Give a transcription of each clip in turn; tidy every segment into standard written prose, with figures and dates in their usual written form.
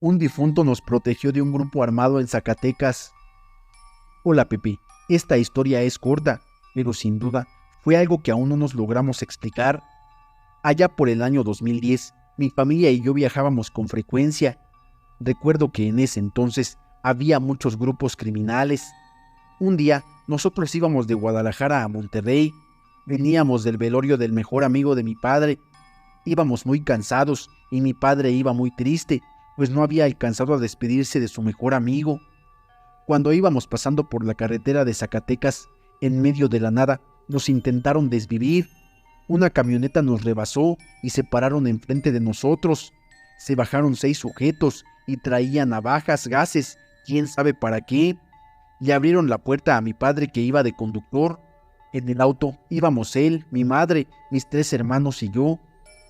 Un difunto nos protegió de un grupo armado en Zacatecas. Hola Pepe, esta historia es corta, pero sin duda fue algo que aún no nos logramos explicar. Allá por el año 2010, mi familia y yo viajábamos con frecuencia. Recuerdo que en ese entonces había muchos grupos criminales. Un día, nosotros íbamos de Guadalajara a Monterrey. Veníamos del velorio del mejor amigo de mi padre. Íbamos muy cansados y mi padre iba muy triste, pues no había alcanzado a despedirse de su mejor amigo. Cuando íbamos pasando por la carretera de Zacatecas, en medio de la nada, nos intentaron desvivir. Una camioneta nos rebasó y se pararon enfrente de nosotros. Se bajaron 6 sujetos y traían navajas, gases, quién sabe para qué. Le abrieron la puerta a mi padre, que iba de conductor. En el auto íbamos él, mi madre, mis 3 hermanos y yo.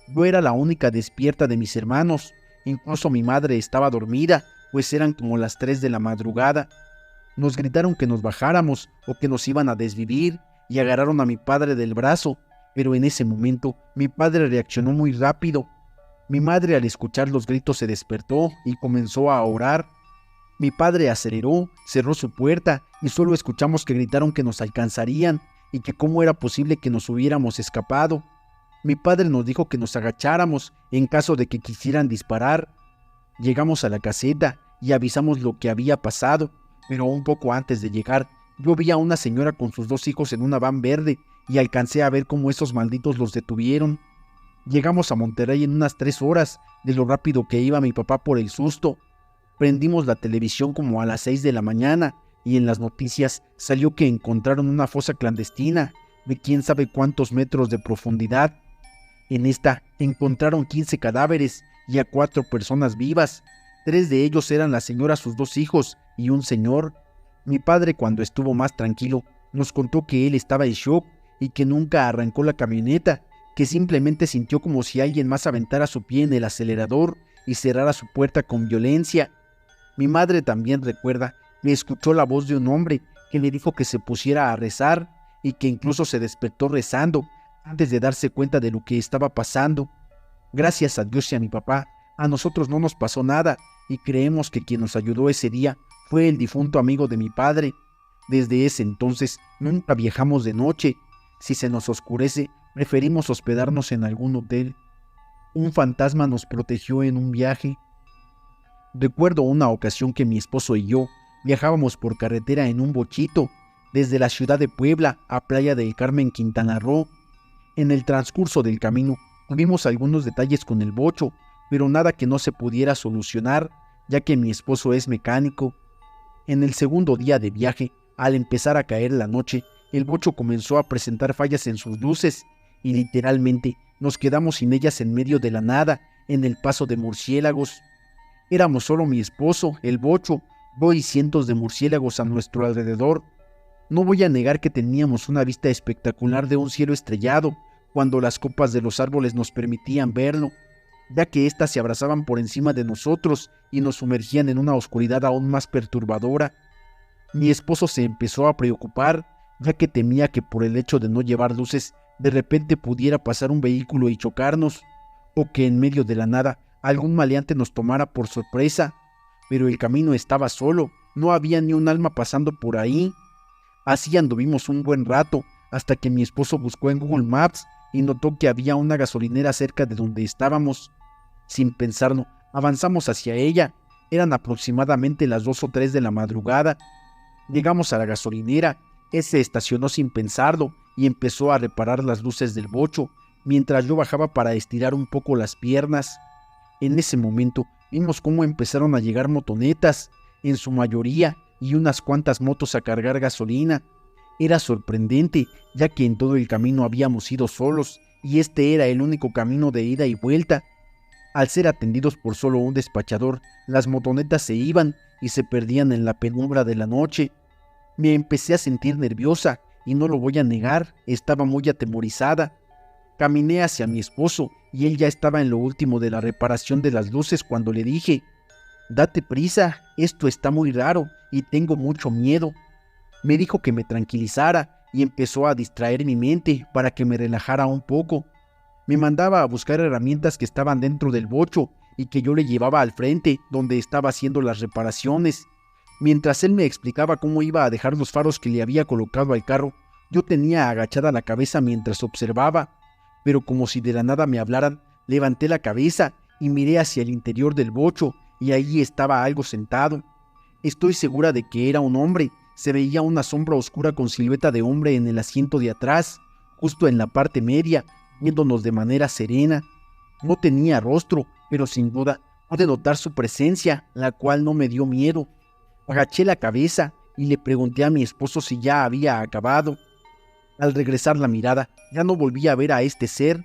Yo era la única despierta de mis hermanos. Incluso mi madre estaba dormida, pues eran como las 3 de la madrugada. Nos gritaron que nos bajáramos o que nos iban a desvivir y agarraron a mi padre del brazo, pero en ese momento mi padre reaccionó muy rápido. Mi madre, al escuchar los gritos, se despertó y comenzó a orar. Mi padre aceleró, cerró su puerta y solo escuchamos que gritaron que nos alcanzarían y que cómo era posible que nos hubiéramos escapado. Mi padre nos dijo que nos agacháramos en caso de que quisieran disparar. Llegamos a la caseta y avisamos lo que había pasado, pero un poco antes de llegar, yo vi a una señora con sus 2 hijos en una van verde y alcancé a ver cómo esos malditos los detuvieron. Llegamos a Monterrey en unas 3 horas, de lo rápido que iba mi papá por el susto. Prendimos la televisión como a las 6 de la mañana y en las noticias salió que encontraron una fosa clandestina de quién sabe cuántos metros de profundidad. En esta encontraron 15 cadáveres y a 4 personas vivas. 3 de ellos eran la señora, sus 2 hijos y un señor. Mi padre, cuando estuvo más tranquilo, nos contó que él estaba en shock y que nunca arrancó la camioneta, que simplemente sintió como si alguien más aventara su pie en el acelerador y cerrara su puerta con violencia. Mi madre también recuerda que escuchó la voz de un hombre que le dijo que se pusiera a rezar y que incluso se despertó rezando antes de darse cuenta de lo que estaba pasando. Gracias a Dios y a mi papá, a nosotros no nos pasó nada y creemos que quien nos ayudó ese día fue el difunto amigo de mi padre. Desde ese entonces nunca viajamos de noche. Si se nos oscurece, preferimos hospedarnos en algún hotel. Un fantasma nos protegió en un viaje. Recuerdo una ocasión que mi esposo y yo viajábamos por carretera en un bochito, desde la ciudad de Puebla a Playa del Carmen, Quintana Roo. En el transcurso del camino tuvimos algunos detalles con el bocho, pero nada que no se pudiera solucionar, ya que mi esposo es mecánico. En el segundo día de viaje, al empezar a caer la noche, el bocho comenzó a presentar fallas en sus luces y literalmente nos quedamos sin ellas en medio de la nada, en el paso de murciélagos. Éramos solo mi esposo, el bocho, yo y cientos de murciélagos a nuestro alrededor. No voy a negar que teníamos una vista espectacular de un cielo estrellado, cuando las copas de los árboles nos permitían verlo, ya que éstas se abrazaban por encima de nosotros y nos sumergían en una oscuridad aún más perturbadora. Mi esposo se empezó a preocupar, ya que temía que por el hecho de no llevar luces, de repente pudiera pasar un vehículo y chocarnos, o que en medio de la nada algún maleante nos tomara por sorpresa. Pero el camino estaba solo, no había ni un alma pasando por ahí. Así anduvimos un buen rato, hasta que mi esposo buscó en Google Maps y notó que había una gasolinera cerca de donde estábamos. Sin pensarlo, avanzamos hacia ella. Eran aproximadamente las 2 o 3 de la madrugada. Llegamos a la gasolinera. Él se estacionó sin pensarlo y empezó a reparar las luces del bocho, mientras yo bajaba para estirar un poco las piernas. En ese momento vimos cómo empezaron a llegar motonetas, en su mayoría, y unas cuantas motos a cargar gasolina. Era sorprendente, ya que en todo el camino habíamos ido solos, y este era el único camino de ida y vuelta. Al ser atendidos por solo un despachador, las motonetas se iban y se perdían en la penumbra de la noche. Me empecé a sentir nerviosa, y no lo voy a negar, estaba muy atemorizada. Caminé hacia mi esposo, y él ya estaba en lo último de la reparación de las luces cuando le dije: «Date prisa, esto está muy raro y tengo mucho miedo». Me dijo que me tranquilizara y empezó a distraer mi mente para que me relajara un poco. Me mandaba a buscar herramientas que estaban dentro del bocho y que yo le llevaba al frente, donde estaba haciendo las reparaciones. Mientras él me explicaba cómo iba a dejar los faros que le había colocado al carro, yo tenía agachada la cabeza mientras observaba, pero como si de la nada me hablaran, levanté la cabeza y miré hacia el interior del bocho, y allí estaba algo sentado. Estoy segura de que era un hombre. Se veía una sombra oscura con silueta de hombre en el asiento de atrás, justo en la parte media, viéndonos de manera serena. No tenía rostro, pero sin duda pude notar su presencia, la cual no me dio miedo. Agaché la cabeza y le pregunté a mi esposo si ya había acabado. Al regresar la mirada, ya no volví a ver a este ser.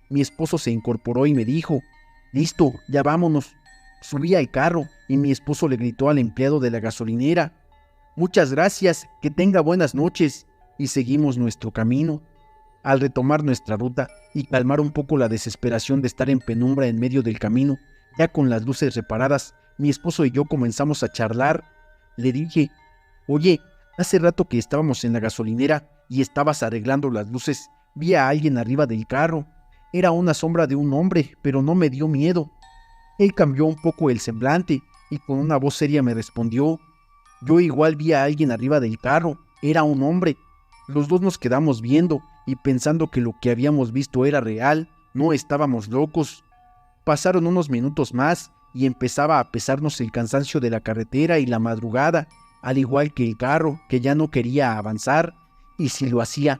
Mi esposo se incorporó y me dijo: «Listo, ya vámonos». Subí al carro y mi esposo le gritó al empleado de la gasolinera: «Muchas gracias, que tenga buenas noches», y seguimos nuestro camino. Al retomar nuestra ruta y calmar un poco la desesperación de estar en penumbra en medio del camino, ya con las luces reparadas, mi esposo y yo comenzamos a charlar. Le dije: «Oye, hace rato que estábamos en la gasolinera y estabas arreglando las luces, vi a alguien arriba del carro. Era una sombra de un hombre, pero no me dio miedo». Él cambió un poco el semblante y con una voz seria me respondió: «Yo igual vi a alguien arriba del carro, era un hombre». Los dos nos quedamos viendo y pensando que lo que habíamos visto era real, no estábamos locos. Pasaron unos minutos más y empezaba a pesarnos el cansancio de la carretera y la madrugada, al igual que el carro, que ya no quería avanzar, y si lo hacía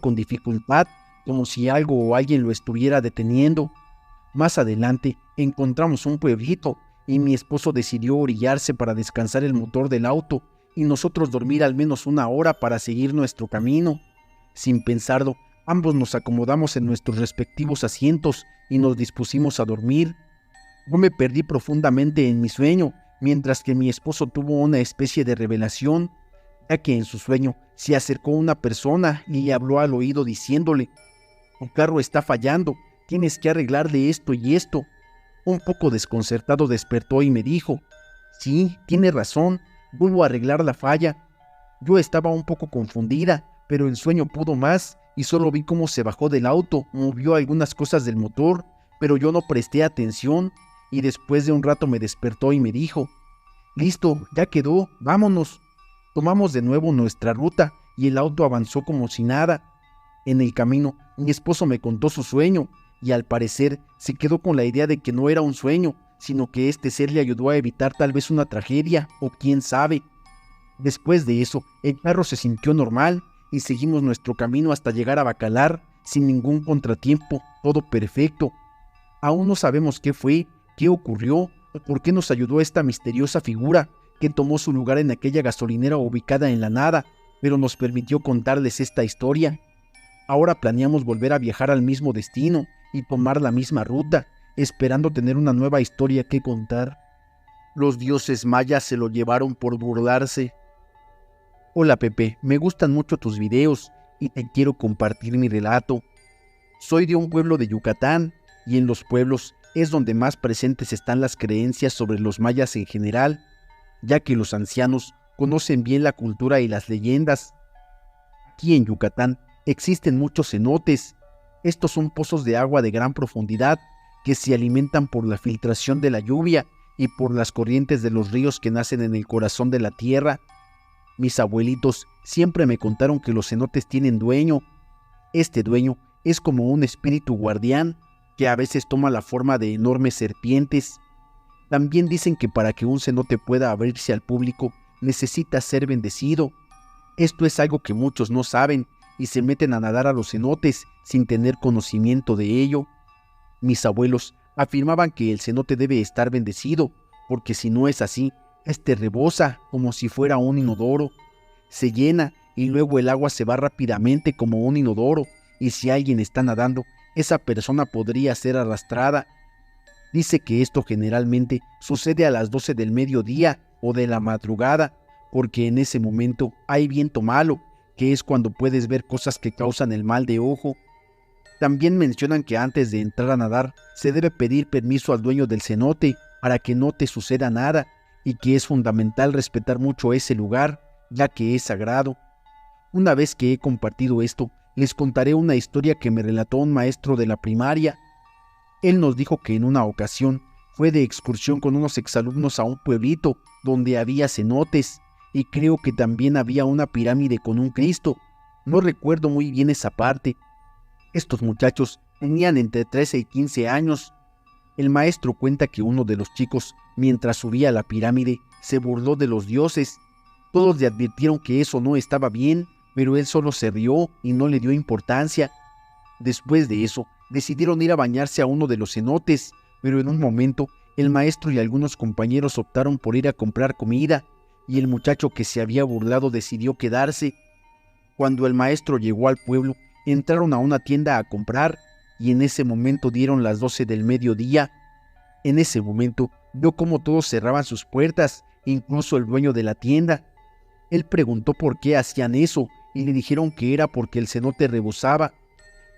con dificultad, como si algo o alguien lo estuviera deteniendo. Más adelante encontramos un pueblito y mi esposo decidió orillarse para descansar el motor del auto y nosotros dormir al menos una hora para seguir nuestro camino. Sin pensarlo, ambos nos acomodamos en nuestros respectivos asientos y nos dispusimos a dormir. Yo me perdí profundamente en mi sueño, mientras que mi esposo tuvo una especie de revelación, ya que en su sueño se acercó una persona y le habló al oído diciéndole: «Tu carro está fallando, tienes que arreglarle esto y esto». Un poco desconcertado despertó y me dijo: «Sí, tiene razón, vuelvo a arreglar la falla». Yo estaba un poco confundida, pero el sueño pudo más y solo vi cómo se bajó del auto, movió algunas cosas del motor, pero yo no presté atención, y después de un rato me despertó y me dijo: «Listo, ya quedó, vámonos». Tomamos de nuevo nuestra ruta y el auto avanzó como si nada. En el camino, mi esposo me contó su sueño y al parecer se quedó con la idea de que no era un sueño, sino que este ser le ayudó a evitar tal vez una tragedia o quién sabe. Después de eso, el carro se sintió normal y seguimos nuestro camino hasta llegar a Bacalar sin ningún contratiempo, todo perfecto. Aún no sabemos qué fue, qué ocurrió o por qué nos ayudó esta misteriosa figura que tomó su lugar en aquella gasolinera ubicada en la nada, pero nos permitió contarles esta historia. Ahora planeamos volver a viajar al mismo destino y tomar la misma ruta, esperando tener una nueva historia que contar. Los dioses mayas se lo llevaron por burlarse. Hola Pepe, me gustan mucho tus videos y te quiero compartir mi relato. Soy de un pueblo de Yucatán y en los pueblos es donde más presentes están las creencias sobre los mayas en general, ya que los ancianos conocen bien la cultura y las leyendas. Aquí en Yucatán existen muchos cenotes. Estos son pozos de agua de gran profundidad que se alimentan por la filtración de la lluvia y por las corrientes de los ríos que nacen en el corazón de la tierra. Mis abuelitos siempre me contaron que los cenotes tienen dueño. Este dueño es como un espíritu guardián que a veces toma la forma de enormes serpientes. También dicen que para que un cenote pueda abrirse al público necesita ser bendecido. Esto es algo que muchos no saben y se meten a nadar a los cenotes sin tener conocimiento de ello. Mis abuelos afirmaban que el cenote debe estar bendecido, porque si no es así, este rebosa como si fuera un inodoro. Se llena y luego el agua se va rápidamente como un inodoro, y si alguien está nadando, esa persona podría ser arrastrada. Dice que esto generalmente sucede a las 12 del mediodía o de la madrugada, porque en ese momento hay viento malo, que es cuando puedes ver cosas que causan el mal de ojo. También mencionan que antes de entrar a nadar se debe pedir permiso al dueño del cenote para que no te suceda nada, y que es fundamental respetar mucho ese lugar, ya que es sagrado. Una vez que he compartido esto, les contaré una historia que me relató un maestro de la primaria. Él nos dijo que en una ocasión Fue de excursión con unos exalumnos a un pueblito donde había cenotes y creo que también había una pirámide con un Cristo. No recuerdo muy bien esa parte. Estos muchachos tenían entre 13 y 15 años. El maestro cuenta que uno de los chicos, mientras subía a la pirámide, se burló de los dioses. Todos le advirtieron que eso no estaba bien, pero él solo se rió y no le dio importancia. Después de eso, decidieron ir a bañarse a uno de los cenotes, pero en un momento, el maestro y algunos compañeros optaron por ir a comprar comida, y el muchacho que se había burlado decidió quedarse. Cuando el maestro llegó al pueblo, entraron a una tienda a comprar, y en ese momento dieron las 12 del mediodía. En ese momento, vio cómo todos cerraban sus puertas, incluso el dueño de la tienda. Él preguntó por qué hacían eso, y le dijeron que era porque el cenote rebosaba.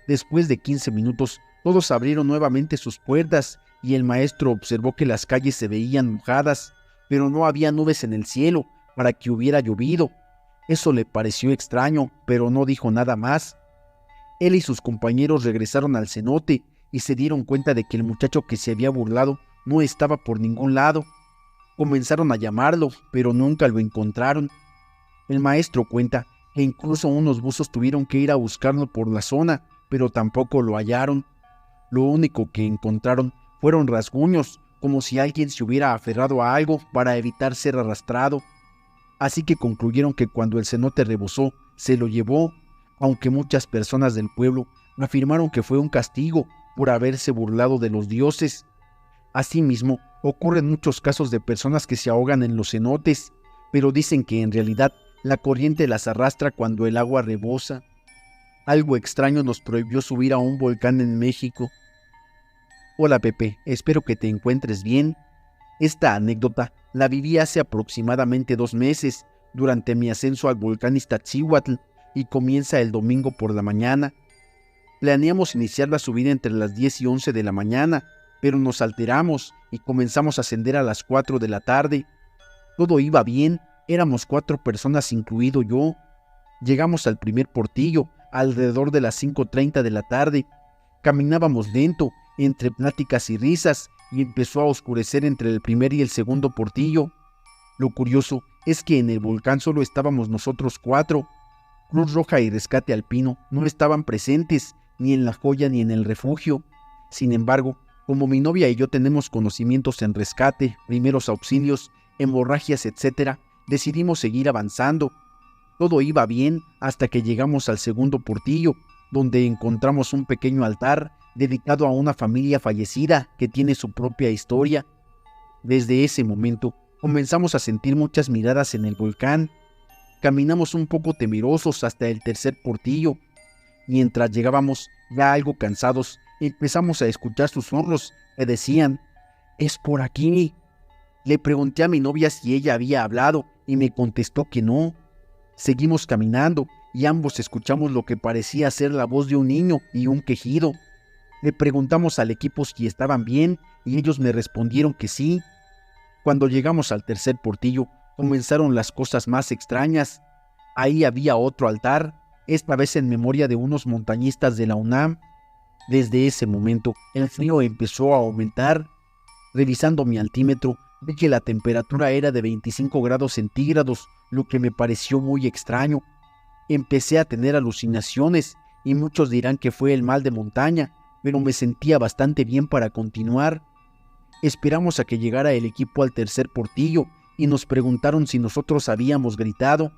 Después de 15 minutos, todos abrieron nuevamente sus puertas y el maestro observó que las calles se veían mojadas, pero no había nubes en el cielo para que hubiera llovido. Eso le pareció extraño, pero no dijo nada más. Él y sus compañeros regresaron al cenote y se dieron cuenta de que el muchacho que se había burlado no estaba por ningún lado. Comenzaron a llamarlo, pero nunca lo encontraron. El maestro cuenta que incluso unos buzos tuvieron que ir a buscarlo por la zona, pero tampoco lo hallaron. Lo único que encontraron fueron rasguños, como si alguien se hubiera aferrado a algo para evitar ser arrastrado. Así que concluyeron que cuando el cenote rebosó, se lo llevó, aunque muchas personas del pueblo afirmaron que fue un castigo por haberse burlado de los dioses. Asimismo, ocurren muchos casos de personas que se ahogan en los cenotes, pero dicen que en realidad la corriente las arrastra cuando el agua rebosa. Algo extraño nos prohibió subir a un volcán en México. Hola Pepe, espero que te encuentres bien. Esta anécdota la viví hace aproximadamente 2 meses, durante mi ascenso al volcán Iztaccíhuatl, y comienza el domingo por la mañana. Planeamos iniciar la subida entre las 10 y 11 de la mañana, pero nos alteramos y comenzamos a ascender a las 4 de la tarde. Todo iba bien, éramos 4 personas incluido yo. Llegamos al primer portillo alrededor de las 5:30 de la tarde. Caminábamos lento, entre pláticas y risas, y empezó a oscurecer entre el primer y el segundo portillo. Lo curioso es que en el volcán solo estábamos nosotros 4. Cruz Roja y Rescate Alpino no estaban presentes, ni en La Joya ni en el refugio. Sin embargo, como mi novia y yo tenemos conocimientos en rescate, primeros auxilios, hemorragias, etc., decidimos seguir avanzando. Todo iba bien hasta que llegamos al segundo portillo, donde encontramos un pequeño altar dedicado a una familia fallecida que tiene su propia historia. Desde ese momento comenzamos a sentir muchas miradas en el volcán. Caminamos un poco temerosos hasta el tercer portillo. Mientras llegábamos, ya algo cansados, empezamos a escuchar susurros que decían: «¡Es por aquí!». Le pregunté a mi novia si ella había hablado y me contestó que no. Seguimos caminando y ambos escuchamos lo que parecía ser la voz de un niño y un quejido. Le preguntamos al equipo si estaban bien y ellos me respondieron que sí. Cuando llegamos al tercer portillo, comenzaron las cosas más extrañas. Ahí había otro altar, esta vez en memoria de unos montañistas de la UNAM. Desde ese momento, el frío empezó a aumentar. Revisando mi altímetro, vi que la temperatura era de 25 grados centígrados, lo que me pareció muy extraño. Empecé a tener alucinaciones, y muchos dirán que fue el mal de montaña, pero me sentía bastante bien para continuar. Esperamos a que llegara el equipo al tercer portillo, y nos preguntaron si nosotros habíamos gritado.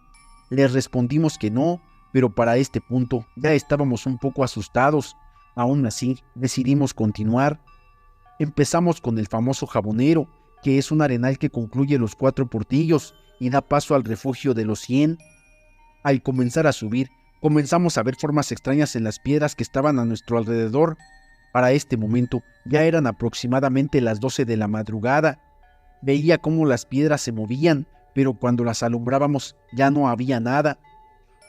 Les respondimos que no, pero para este punto ya estábamos un poco asustados. Aún así, decidimos continuar. Empezamos con el famoso Jabonero, que es un arenal que concluye los 4 portillos y da paso al refugio de los 100. Al comenzar a subir, comenzamos a ver formas extrañas en las piedras que estaban a nuestro alrededor. Para este momento ya eran aproximadamente las 12 de la madrugada. Veía cómo las piedras se movían, pero cuando las alumbrábamos ya no había nada.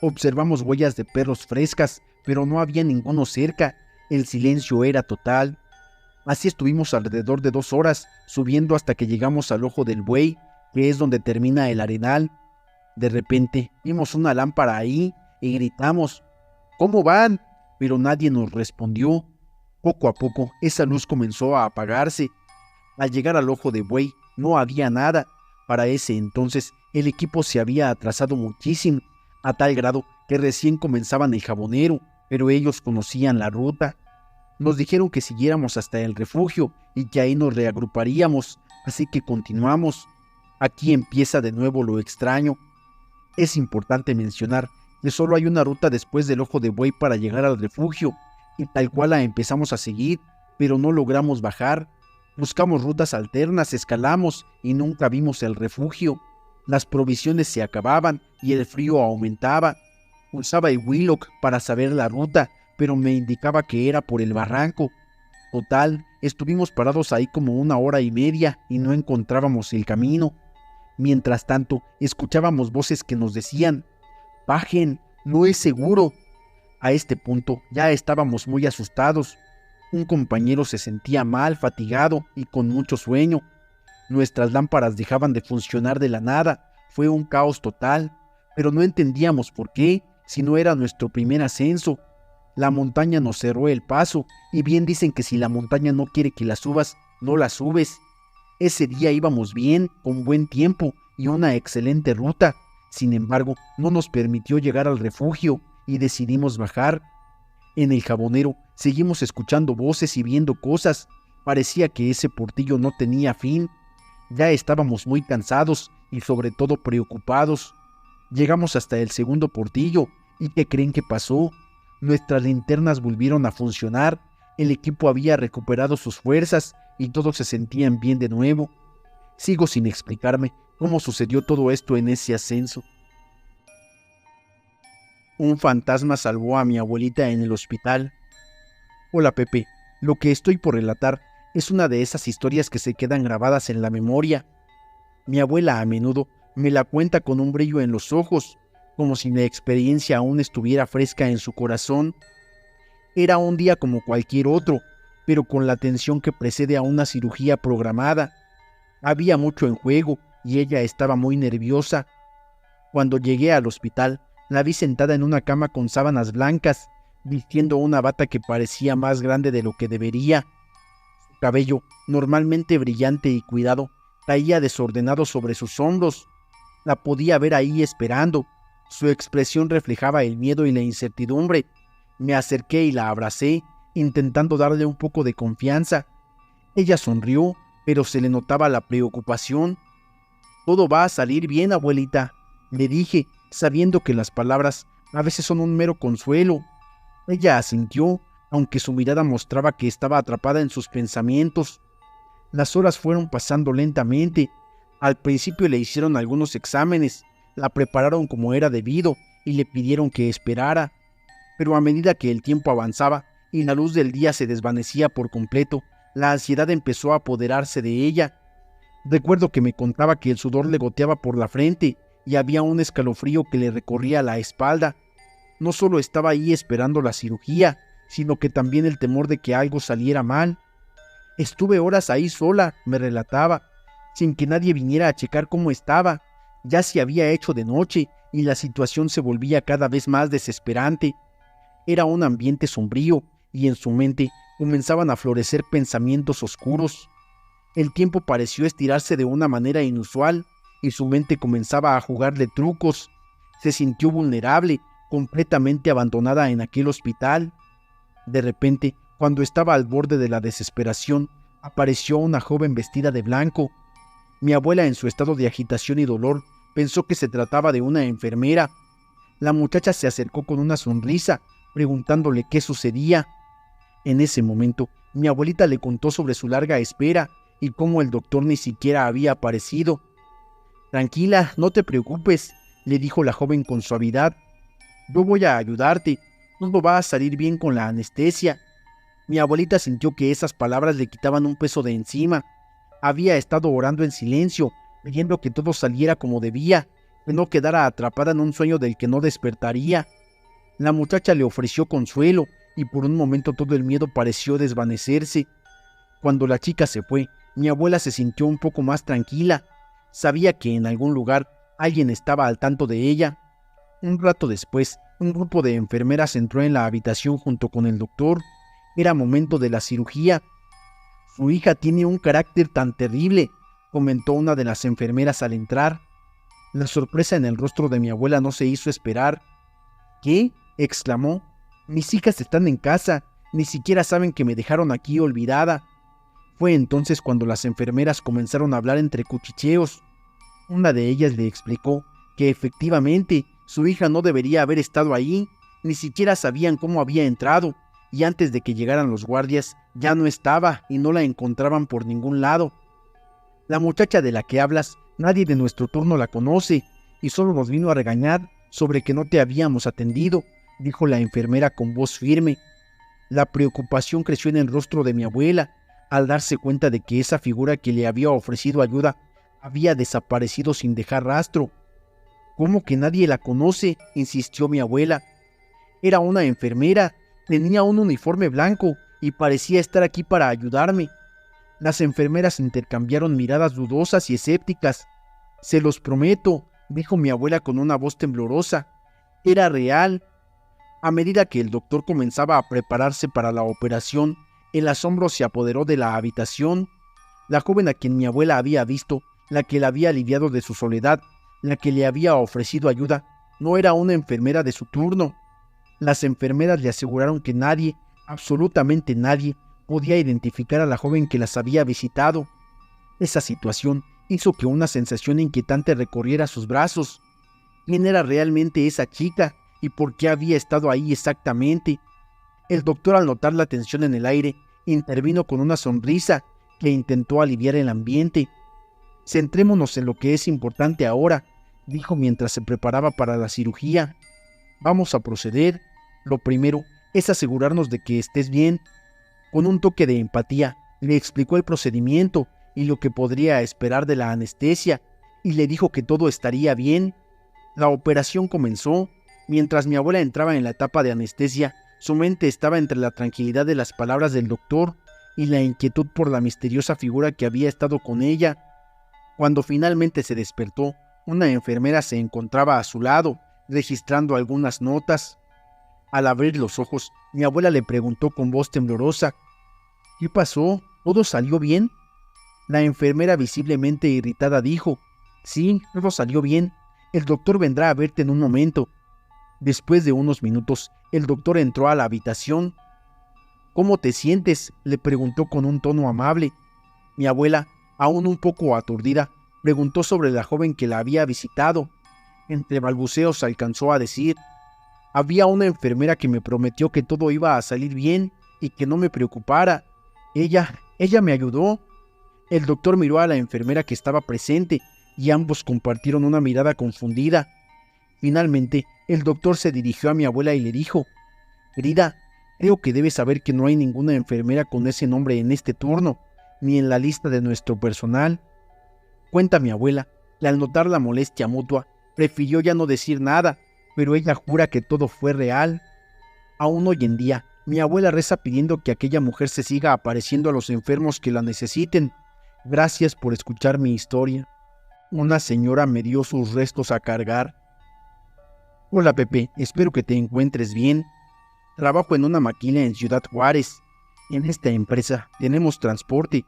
Observamos huellas de perros frescas, pero no había ninguno cerca. El silencio era total. Así estuvimos alrededor de 2 horas, subiendo hasta que llegamos al Ojo del Buey, que es donde termina el arenal. De repente vimos una lámpara ahí y gritamos: «¿Cómo van?», pero nadie nos respondió. Poco a poco esa luz comenzó a apagarse. Al llegar al Ojo de Buey no había nada. Para ese entonces el equipo se había atrasado muchísimo, a tal grado que recién comenzaban el Jabonero, pero ellos conocían la ruta. Nos dijeron que siguiéramos hasta el refugio y que ahí nos reagruparíamos, así que continuamos. Aquí empieza de nuevo lo extraño. Es importante mencionar que solo hay una ruta después del Ojo de Buey para llegar al refugio, y tal cual la empezamos a seguir, pero no logramos bajar. Buscamos rutas alternas, escalamos y nunca vimos el refugio. Las provisiones se acababan y el frío aumentaba. Usaba el Willock para saber la ruta, pero me indicaba que era por el barranco. Total, estuvimos parados ahí como 1 hora y media y no encontrábamos el camino. Mientras tanto, escuchábamos voces que nos decían: «Bajen, no es seguro». A este punto ya estábamos muy asustados. Un compañero se sentía mal, fatigado y con mucho sueño. Nuestras lámparas dejaban de funcionar de la nada. Fue un caos total, pero no entendíamos por qué, si no era nuestro primer ascenso. La montaña nos cerró el paso, y bien dicen que si la montaña no quiere que la subas, no la subes. Ese día íbamos bien, con buen tiempo y una excelente ruta. Sin embargo, no nos permitió llegar al refugio y decidimos bajar. En el Jabonero seguimos escuchando voces y viendo cosas. Parecía que ese portillo no tenía fin. Ya estábamos muy cansados y sobre todo preocupados. Llegamos hasta el segundo portillo, ¿y qué creen que pasó? Nuestras linternas volvieron a funcionar, el equipo había recuperado sus fuerzas y todos se sentían bien de nuevo. Sigo sin explicarme cómo sucedió todo esto en ese ascenso. Un fantasma salvó a mi abuelita en el hospital. Hola Pepe, lo que estoy por relatar es una de esas historias que se quedan grabadas en la memoria. Mi abuela a menudo me la cuenta con un brillo en los ojos, como si la experiencia aún estuviera fresca en su corazón. Era un día como cualquier otro, pero con la tensión que precede a una cirugía programada. Había mucho en juego y ella estaba muy nerviosa. Cuando llegué al hospital, la vi sentada en una cama con sábanas blancas, vistiendo una bata que parecía más grande de lo que debería. Su cabello, normalmente brillante y cuidado, caía desordenado sobre sus hombros. La podía ver ahí esperando. Su expresión reflejaba el miedo y la incertidumbre. Me acerqué y la abracé, intentando darle un poco de confianza. Ella sonrió, pero se le notaba la preocupación. «Todo va a salir bien, abuelita», le dije, sabiendo que las palabras a veces son un mero consuelo. Ella asintió, aunque su mirada mostraba que estaba atrapada en sus pensamientos. Las horas fueron pasando lentamente. Al principio le hicieron algunos exámenes, la prepararon como era debido y le pidieron que esperara. Pero a medida que el tiempo avanzaba y la luz del día se desvanecía por completo, la ansiedad empezó a apoderarse de ella. Recuerdo que me contaba que el sudor le goteaba por la frente y había un escalofrío que le recorría la espalda. No solo estaba ahí esperando la cirugía, sino que también el temor de que algo saliera mal. «Estuve horas ahí sola», me relataba, sin que nadie viniera a checar cómo estaba. Ya se había hecho de noche y la situación se volvía cada vez más desesperante. Era un ambiente sombrío y en su mente comenzaban a florecer pensamientos oscuros. El tiempo pareció estirarse de una manera inusual y su mente comenzaba a jugarle trucos. Se sintió vulnerable, completamente abandonada en aquel hospital. De repente, cuando estaba al borde de la desesperación, apareció una joven vestida de blanco. Mi abuela, en su estado de agitación y dolor, pensó que se trataba de una enfermera. La muchacha se acercó con una sonrisa, preguntándole qué sucedía. En ese momento, mi abuelita le contó sobre su larga espera y cómo el doctor ni siquiera había aparecido. «Tranquila, no te preocupes», le dijo la joven con suavidad. «Yo voy a ayudarte. Todo va a salir bien con la anestesia». Mi abuelita sintió que esas palabras le quitaban un peso de encima. Había estado orando en silencio, pidiendo que todo saliera como debía, que no quedara atrapada en un sueño del que no despertaría. La muchacha le ofreció consuelo y por un momento todo el miedo pareció desvanecerse. Cuando la chica se fue, mi abuela se sintió un poco más tranquila. Sabía que en algún lugar alguien estaba al tanto de ella. Un rato después, un grupo de enfermeras entró en la habitación junto con el doctor. Era momento de la cirugía. Su hija tiene un carácter tan terrible, comentó una de las enfermeras al entrar. La sorpresa en el rostro de mi abuela no se hizo esperar. ¿Qué?, exclamó. Mis hijas están en casa, ni siquiera saben que me dejaron aquí olvidada. Fue entonces cuando las enfermeras comenzaron a hablar entre cuchicheos. Una de ellas le explicó que efectivamente su hija no debería haber estado allí, ni siquiera sabían cómo había entrado, y antes de que llegaran los guardias ya no estaba y no la encontraban por ningún lado. La muchacha de la que hablas, nadie de nuestro turno la conoce, y solo nos vino a regañar sobre que no te habíamos atendido, dijo la enfermera con voz firme. La preocupación creció en el rostro de mi abuela, al darse cuenta de que esa figura que le había ofrecido ayuda había desaparecido sin dejar rastro. ¿Cómo que nadie la conoce?, insistió mi abuela. Era una enfermera, tenía un uniforme blanco y parecía estar aquí para ayudarme. Las enfermeras intercambiaron miradas dudosas y escépticas. Se los prometo, dijo mi abuela con una voz temblorosa. Era real. A medida que el doctor comenzaba a prepararse para la operación, el asombro se apoderó de la habitación. La joven a quien mi abuela había visto, la que la había aliviado de su soledad, la que le había ofrecido ayuda, no era una enfermera de su turno. Las enfermeras le aseguraron que nadie, absolutamente nadie, podía identificar a la joven que las había visitado. Esa situación hizo que una sensación inquietante recorriera sus brazos. ¿Quién era realmente esa chica y por qué había estado ahí exactamente? El doctor, al notar la tensión en el aire, intervino con una sonrisa que intentó aliviar el ambiente. Centrémonos en lo que es importante ahora, dijo mientras se preparaba para la cirugía. Vamos a proceder. Lo primero es asegurarnos de que estés bien. Con un toque de empatía, le explicó el procedimiento y lo que podría esperar de la anestesia, y le dijo que todo estaría bien. La operación comenzó. Mientras mi abuela entraba en la etapa de anestesia, su mente estaba entre la tranquilidad de las palabras del doctor y la inquietud por la misteriosa figura que había estado con ella. Cuando finalmente se despertó, una enfermera se encontraba a su lado, registrando algunas notas. Al abrir los ojos, mi abuela le preguntó con voz temblorosa: ¿Qué pasó? ¿Todo salió bien? La enfermera, visiblemente irritada, dijo: Sí, todo salió bien. El doctor vendrá a verte en un momento. Después de unos minutos, el doctor entró a la habitación. ¿Cómo te sientes?, le preguntó con un tono amable. Mi abuela, aún un poco aturdida, preguntó sobre la joven que la había visitado. Entre balbuceos alcanzó a decir: Había una enfermera que me prometió que todo iba a salir bien y que no me preocupara. Ella me ayudó. El doctor miró a la enfermera que estaba presente y ambos compartieron una mirada confundida. Finalmente, el doctor se dirigió a mi abuela y le dijo: Querida, creo que debes saber que no hay ninguna enfermera con ese nombre en este turno, ni en la lista de nuestro personal. Cuenta mi abuela, y al notar la molestia mutua, prefirió ya no decir nada, pero ella jura que todo fue real. Aún hoy en día, mi abuela reza pidiendo que aquella mujer se siga apareciendo a los enfermos que la necesiten. Gracias por escuchar mi historia. Una señora me dio sus restos a cargar. Hola Pepe, espero que te encuentres bien. Trabajo en una maquila en Ciudad Juárez. En esta empresa tenemos transporte,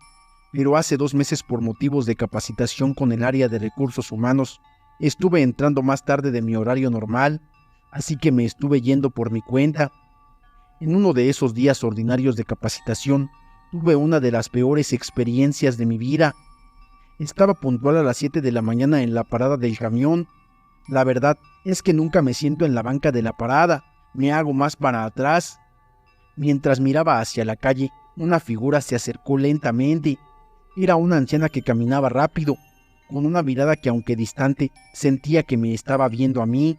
pero hace 2 meses, por motivos de capacitación con el área de recursos humanos, estuve entrando más tarde de mi horario normal, así que me estuve yendo por mi cuenta. En uno de esos días ordinarios de capacitación, tuve una de las peores experiencias de mi vida. Estaba puntual a las 7 de la mañana en la parada del camión. La verdad es que nunca me siento en la banca de la parada, me hago más para atrás. Mientras miraba hacia la calle, una figura se acercó lentamente. Era una anciana que caminaba rápido, con una mirada que, aunque distante, sentía que me estaba viendo a mí.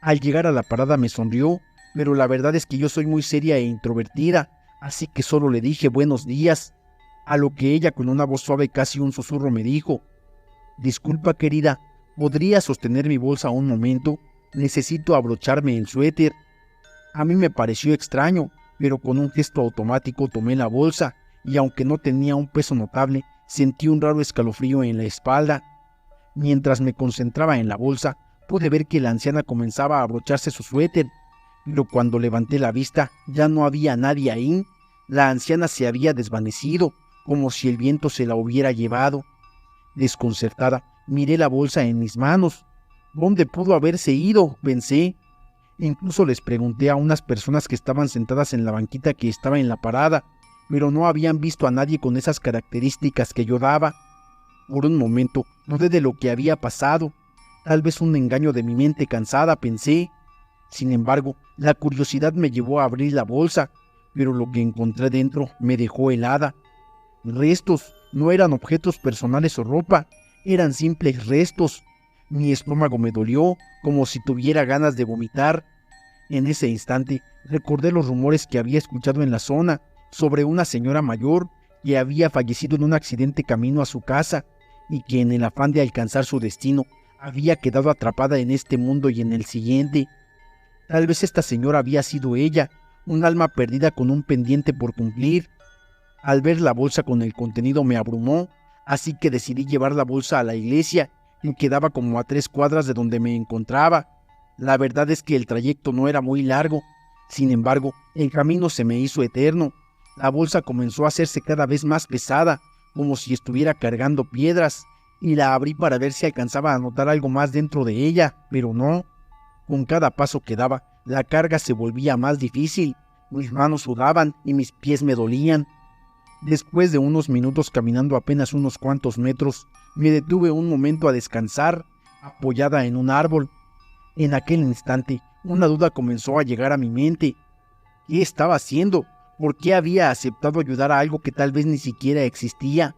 Al llegar a la parada me sonrió, pero la verdad es que yo soy muy seria e introvertida, así que solo le dije buenos días, a lo que ella, con una voz suave, casi un susurro, me dijo: Disculpa querida, ¿podría sostener mi bolsa un momento? Necesito abrocharme el suéter. A mí me pareció extraño, pero con un gesto automático tomé la bolsa, y aunque no tenía un peso notable, sentí un raro escalofrío en la espalda. Mientras me concentraba en la bolsa, pude ver que la anciana comenzaba a abrocharse su suéter, pero cuando levanté la vista ya no había nadie ahí. La anciana se había desvanecido, como si el viento se la hubiera llevado. Desconcertada, miré la bolsa en mis manos. ¿Dónde pudo haberse ido?, pensé. Incluso les pregunté a unas personas que estaban sentadas en la banquita que estaba en la parada, pero no habían visto a nadie con esas características que yo daba. Por un momento dudé de lo que había pasado. Tal vez un engaño de mi mente cansada, pensé. Sin embargo, la curiosidad me llevó a abrir la bolsa, pero lo que encontré dentro me dejó helada. Restos, no eran objetos personales o ropa, eran simples restos. Mi estómago me dolió, como si tuviera ganas de vomitar. En ese instante, recordé los rumores que había escuchado en la zona sobre una señora mayor que había fallecido en un accidente camino a su casa y que en el afán de alcanzar su destino había quedado atrapada en este mundo y en el siguiente. Tal vez esta señora había sido ella, un alma perdida con un pendiente por cumplir. Al ver la bolsa con el contenido me abrumó, así que decidí llevar la bolsa a la iglesia, que quedaba como a 3 cuadras de donde me encontraba. La verdad es que el trayecto no era muy largo. Sin embargo, el camino se me hizo eterno. La bolsa comenzó a hacerse cada vez más pesada, como si estuviera cargando piedras, y la abrí para ver si alcanzaba a notar algo más dentro de ella, pero no. Con cada paso que daba, la carga se volvía más difícil. Mis manos sudaban y mis pies me dolían. Después de unos minutos caminando apenas unos cuantos metros, me detuve un momento a descansar, apoyada en un árbol. En aquel instante, una duda comenzó a llegar a mi mente. ¿Qué estaba haciendo? ¿Por qué había aceptado ayudar a algo que tal vez ni siquiera existía?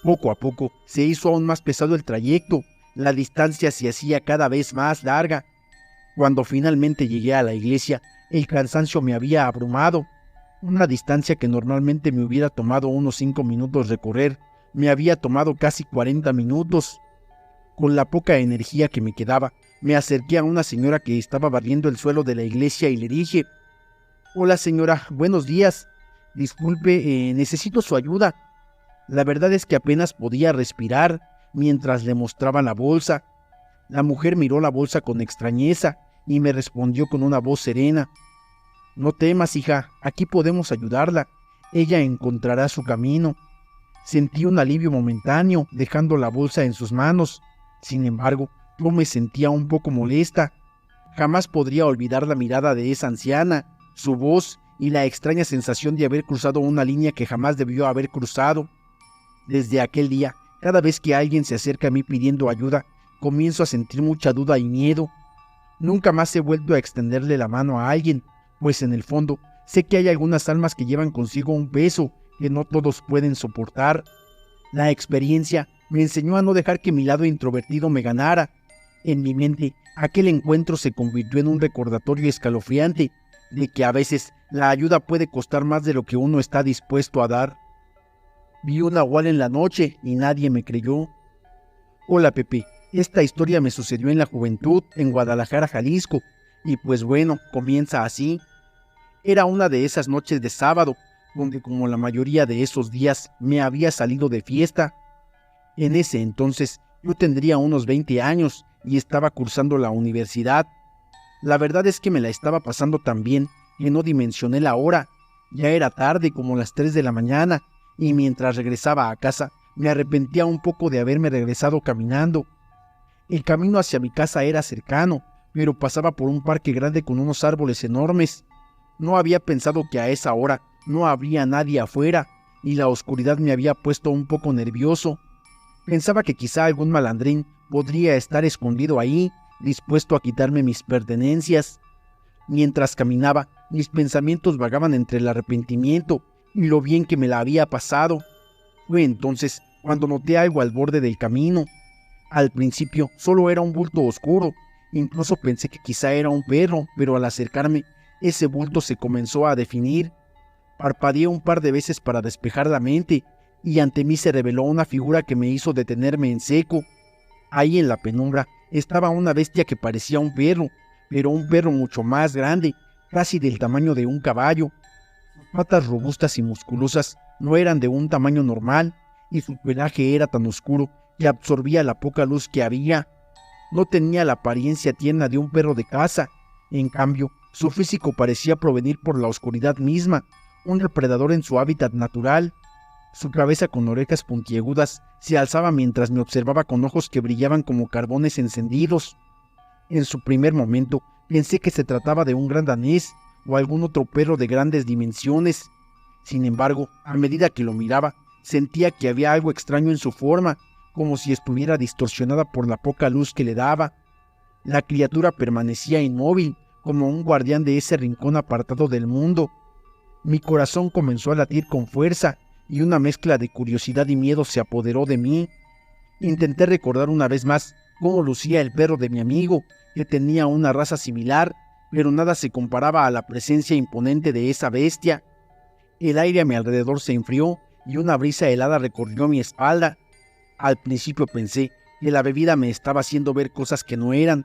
Poco a poco, se hizo aún más pesado el trayecto. La distancia se hacía cada vez más larga. Cuando finalmente llegué a la iglesia, el cansancio me había abrumado. Una distancia que normalmente me hubiera tomado unos 5 minutos recorrer, me había tomado casi 40 minutos. Con la poca energía que me quedaba, me acerqué a una señora que estaba barriendo el suelo de la iglesia y le dije: «Hola señora, buenos días. Disculpe, necesito su ayuda». La verdad es que apenas podía respirar mientras le mostraba la bolsa. La mujer miró la bolsa con extrañeza y me respondió con una voz serena: «No temas, hija, aquí podemos ayudarla. Ella encontrará su camino». Sentí un alivio momentáneo dejando la bolsa en sus manos. Sin embargo, yo me sentía un poco molesta. Jamás podría olvidar la mirada de esa anciana, su voz y la extraña sensación de haber cruzado una línea que jamás debió haber cruzado. Desde aquel día, cada vez que alguien se acerca a mí pidiendo ayuda, comienzo a sentir mucha duda y miedo. Nunca más he vuelto a extenderle la mano a alguien, pues en el fondo sé que hay algunas almas que llevan consigo un peso que no todos pueden soportar. La experiencia me enseñó a no dejar que mi lado introvertido me ganara. En mi mente, aquel encuentro se convirtió en un recordatorio escalofriante de que a veces la ayuda puede costar más de lo que uno está dispuesto a dar. Vi un nahual en la noche y nadie me creyó. Hola Pepe, esta historia me sucedió en la juventud, en Guadalajara, Jalisco, y pues bueno, comienza así. Era una de esas noches de sábado, donde como la mayoría de esos días me había salido de fiesta. En ese entonces yo tendría unos 20 años y estaba cursando la universidad. La verdad es que me la estaba pasando tan bien que no dimensioné la hora. Ya era tarde, como las 3 de la mañana, y mientras regresaba a casa me arrepentía un poco de haberme regresado caminando. El camino hacia mi casa era cercano, pero pasaba por un parque grande con unos árboles enormes. No había pensado que a esa hora no habría nadie afuera, y la oscuridad me había puesto un poco nervioso. Pensaba que quizá algún malandrín podría estar escondido ahí, dispuesto a quitarme mis pertenencias. Mientras caminaba, mis pensamientos vagaban entre el arrepentimiento y lo bien que me la había pasado. Fue entonces cuando noté algo al borde del camino. Al principio solo era un bulto oscuro, incluso pensé que quizá era un perro, pero al acercarme, ese bulto se comenzó a definir. Parpadeé un par de veces para despejar la mente, y ante mí se reveló una figura que me hizo detenerme en seco. Ahí en la penumbra estaba una bestia que parecía un perro, pero un perro mucho más grande, casi del tamaño de un caballo. Sus patas robustas y musculosas no eran de un tamaño normal, y su pelaje era tan oscuro que absorbía la poca luz que había. No tenía la apariencia tierna de un perro de caza. En cambio, su físico parecía provenir por la oscuridad misma, un depredador en su hábitat natural. Su cabeza con orejas puntiagudas se alzaba mientras me observaba con ojos que brillaban como carbones encendidos. En su primer momento pensé que se trataba de un gran danés o algún otro perro de grandes dimensiones. Sin embargo, a medida que lo miraba, sentía que había algo extraño en su forma, como si estuviera distorsionada por la poca luz que le daba. La criatura permanecía inmóvil, como un guardián de ese rincón apartado del mundo. Mi corazón comenzó a latir con fuerza, y una mezcla de curiosidad y miedo se apoderó de mí. Intenté recordar una vez más cómo lucía el perro de mi amigo, que tenía una raza similar, pero nada se comparaba a la presencia imponente de esa bestia. El aire a mi alrededor se enfrió y una brisa helada recorrió mi espalda. Al principio pensé que la bebida me estaba haciendo ver cosas que no eran.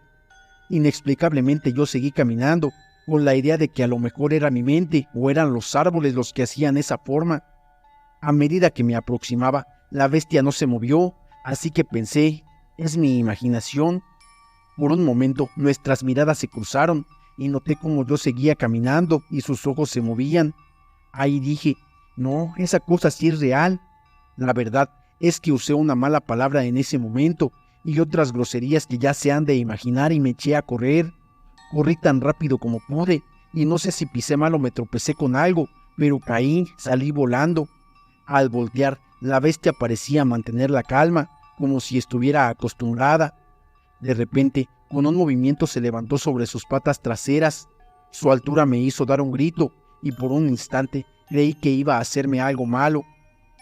Inexplicablemente yo seguí caminando, con la idea de que a lo mejor era mi mente o eran los árboles los que hacían esa forma. A medida que me aproximaba, la bestia no se movió, así que pensé, ¿es mi imaginación? Por un momento nuestras miradas se cruzaron y noté cómo yo seguía caminando y sus ojos se movían. Ahí dije, no, esa cosa sí es real. La verdad es que usé una mala palabra en ese momento y otras groserías que ya se han de imaginar y me eché a correr. Corrí tan rápido como pude y no sé si pisé mal o me tropecé con algo, pero caí, salí volando. Al voltear, la bestia parecía mantener la calma, como si estuviera acostumbrada. De repente, con un movimiento se levantó sobre sus patas traseras. Su altura me hizo dar un grito, y por un instante creí que iba a hacerme algo malo.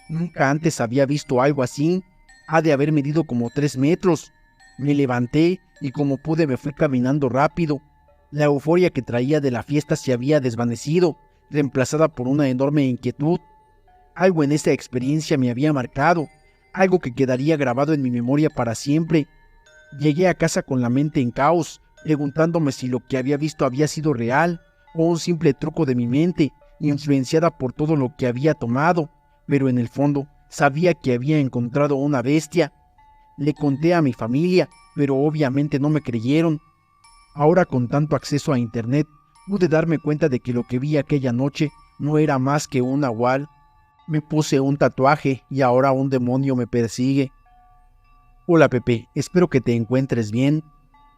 Nunca antes había visto algo así. Ha de haber medido como 3 metros. Me levanté y como pude me fui caminando rápido. La euforia que traía de la fiesta se había desvanecido, reemplazada por una enorme inquietud. Algo en esa experiencia me había marcado, algo que quedaría grabado en mi memoria para siempre. Llegué a casa con la mente en caos, preguntándome si lo que había visto había sido real o un simple truco de mi mente, influenciada por todo lo que había tomado, pero en el fondo sabía que había encontrado una bestia. Le conté a mi familia, pero obviamente no me creyeron. Ahora, con tanto acceso a internet, pude darme cuenta de que lo que vi aquella noche no era más que un nahual. Me puse un tatuaje y ahora un demonio me persigue. Hola Pepe, espero que te encuentres bien.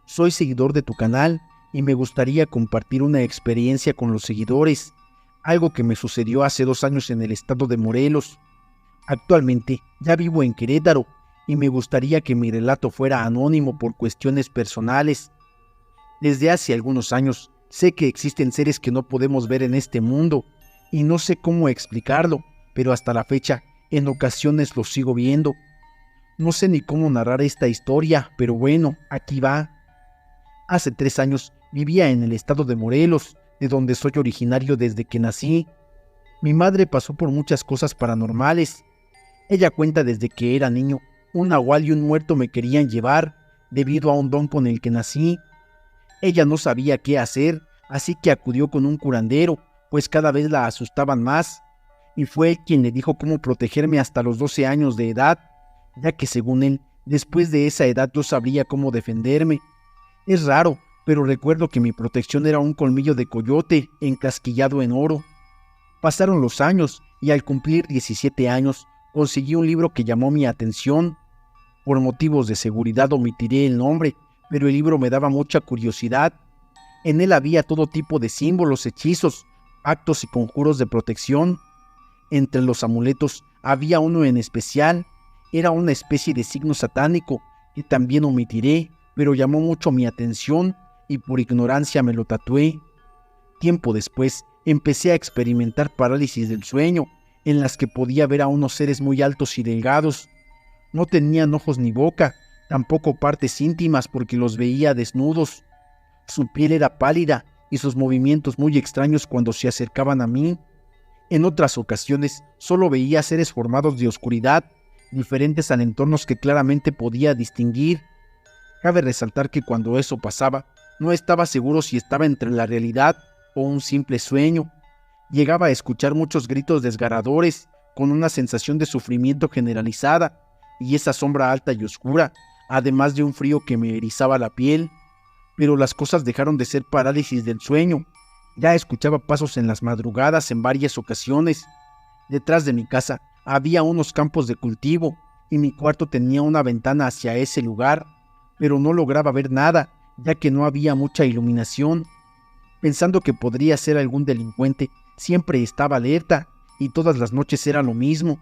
Soy seguidor de tu canal y me gustaría compartir una experiencia con los seguidores, algo que me sucedió hace 2 años en el estado de Morelos. Actualmente ya vivo en Querétaro y me gustaría que mi relato fuera anónimo por cuestiones personales. Desde hace algunos años sé que existen seres que no podemos ver en este mundo y no sé cómo explicarlo, pero hasta la fecha en ocasiones los sigo viendo. No sé ni cómo narrar esta historia, pero bueno, aquí va. Hace 3 años vivía en el estado de Morelos, de donde soy originario desde que nací. Mi madre pasó por muchas cosas paranormales. Ella cuenta desde que era niño, un nahual y un muerto me querían llevar, debido a un don con el que nací. Ella no sabía qué hacer, así que acudió con un curandero, pues cada vez la asustaban más, y fue él quien le dijo cómo protegerme hasta los 12 años de edad, ya que según él, después de esa edad yo sabría cómo defenderme. Es raro, pero recuerdo que mi protección era un colmillo de coyote encasquillado en oro. Pasaron los años y al cumplir 17 años conseguí un libro que llamó mi atención. Por motivos de seguridad omitiré el nombre, pero el libro me daba mucha curiosidad. En él había todo tipo de símbolos, hechizos, pactos y conjuros de protección. Entre los amuletos había uno en especial. Era una especie de signo satánico que también omitiré, pero llamó mucho mi atención y por ignorancia me lo tatué. Tiempo después empecé a experimentar parálisis del sueño, en las que podía ver a unos seres muy altos y delgados. No tenían ojos ni boca, tampoco partes íntimas porque los veía desnudos. Su piel era pálida y sus movimientos muy extraños cuando se acercaban a mí. En otras ocasiones solo veía seres formados de oscuridad, diferentes al entorno que claramente podía distinguir. Cabe resaltar que cuando eso pasaba, no estaba seguro si estaba entre la realidad o un simple sueño. Llegaba a escuchar muchos gritos desgarradores, con una sensación de sufrimiento generalizada, y esa sombra alta y oscura, además de un frío que me erizaba la piel. Pero las cosas dejaron de ser parálisis del sueño. Ya escuchaba pasos en las madrugadas en varias ocasiones. Detrás de mi casa Había unos campos de cultivo y mi cuarto tenía una ventana hacia ese lugar, pero no lograba ver nada, ya que no había mucha iluminación. Pensando que podría ser algún delincuente, siempre estaba alerta y todas las noches era lo mismo.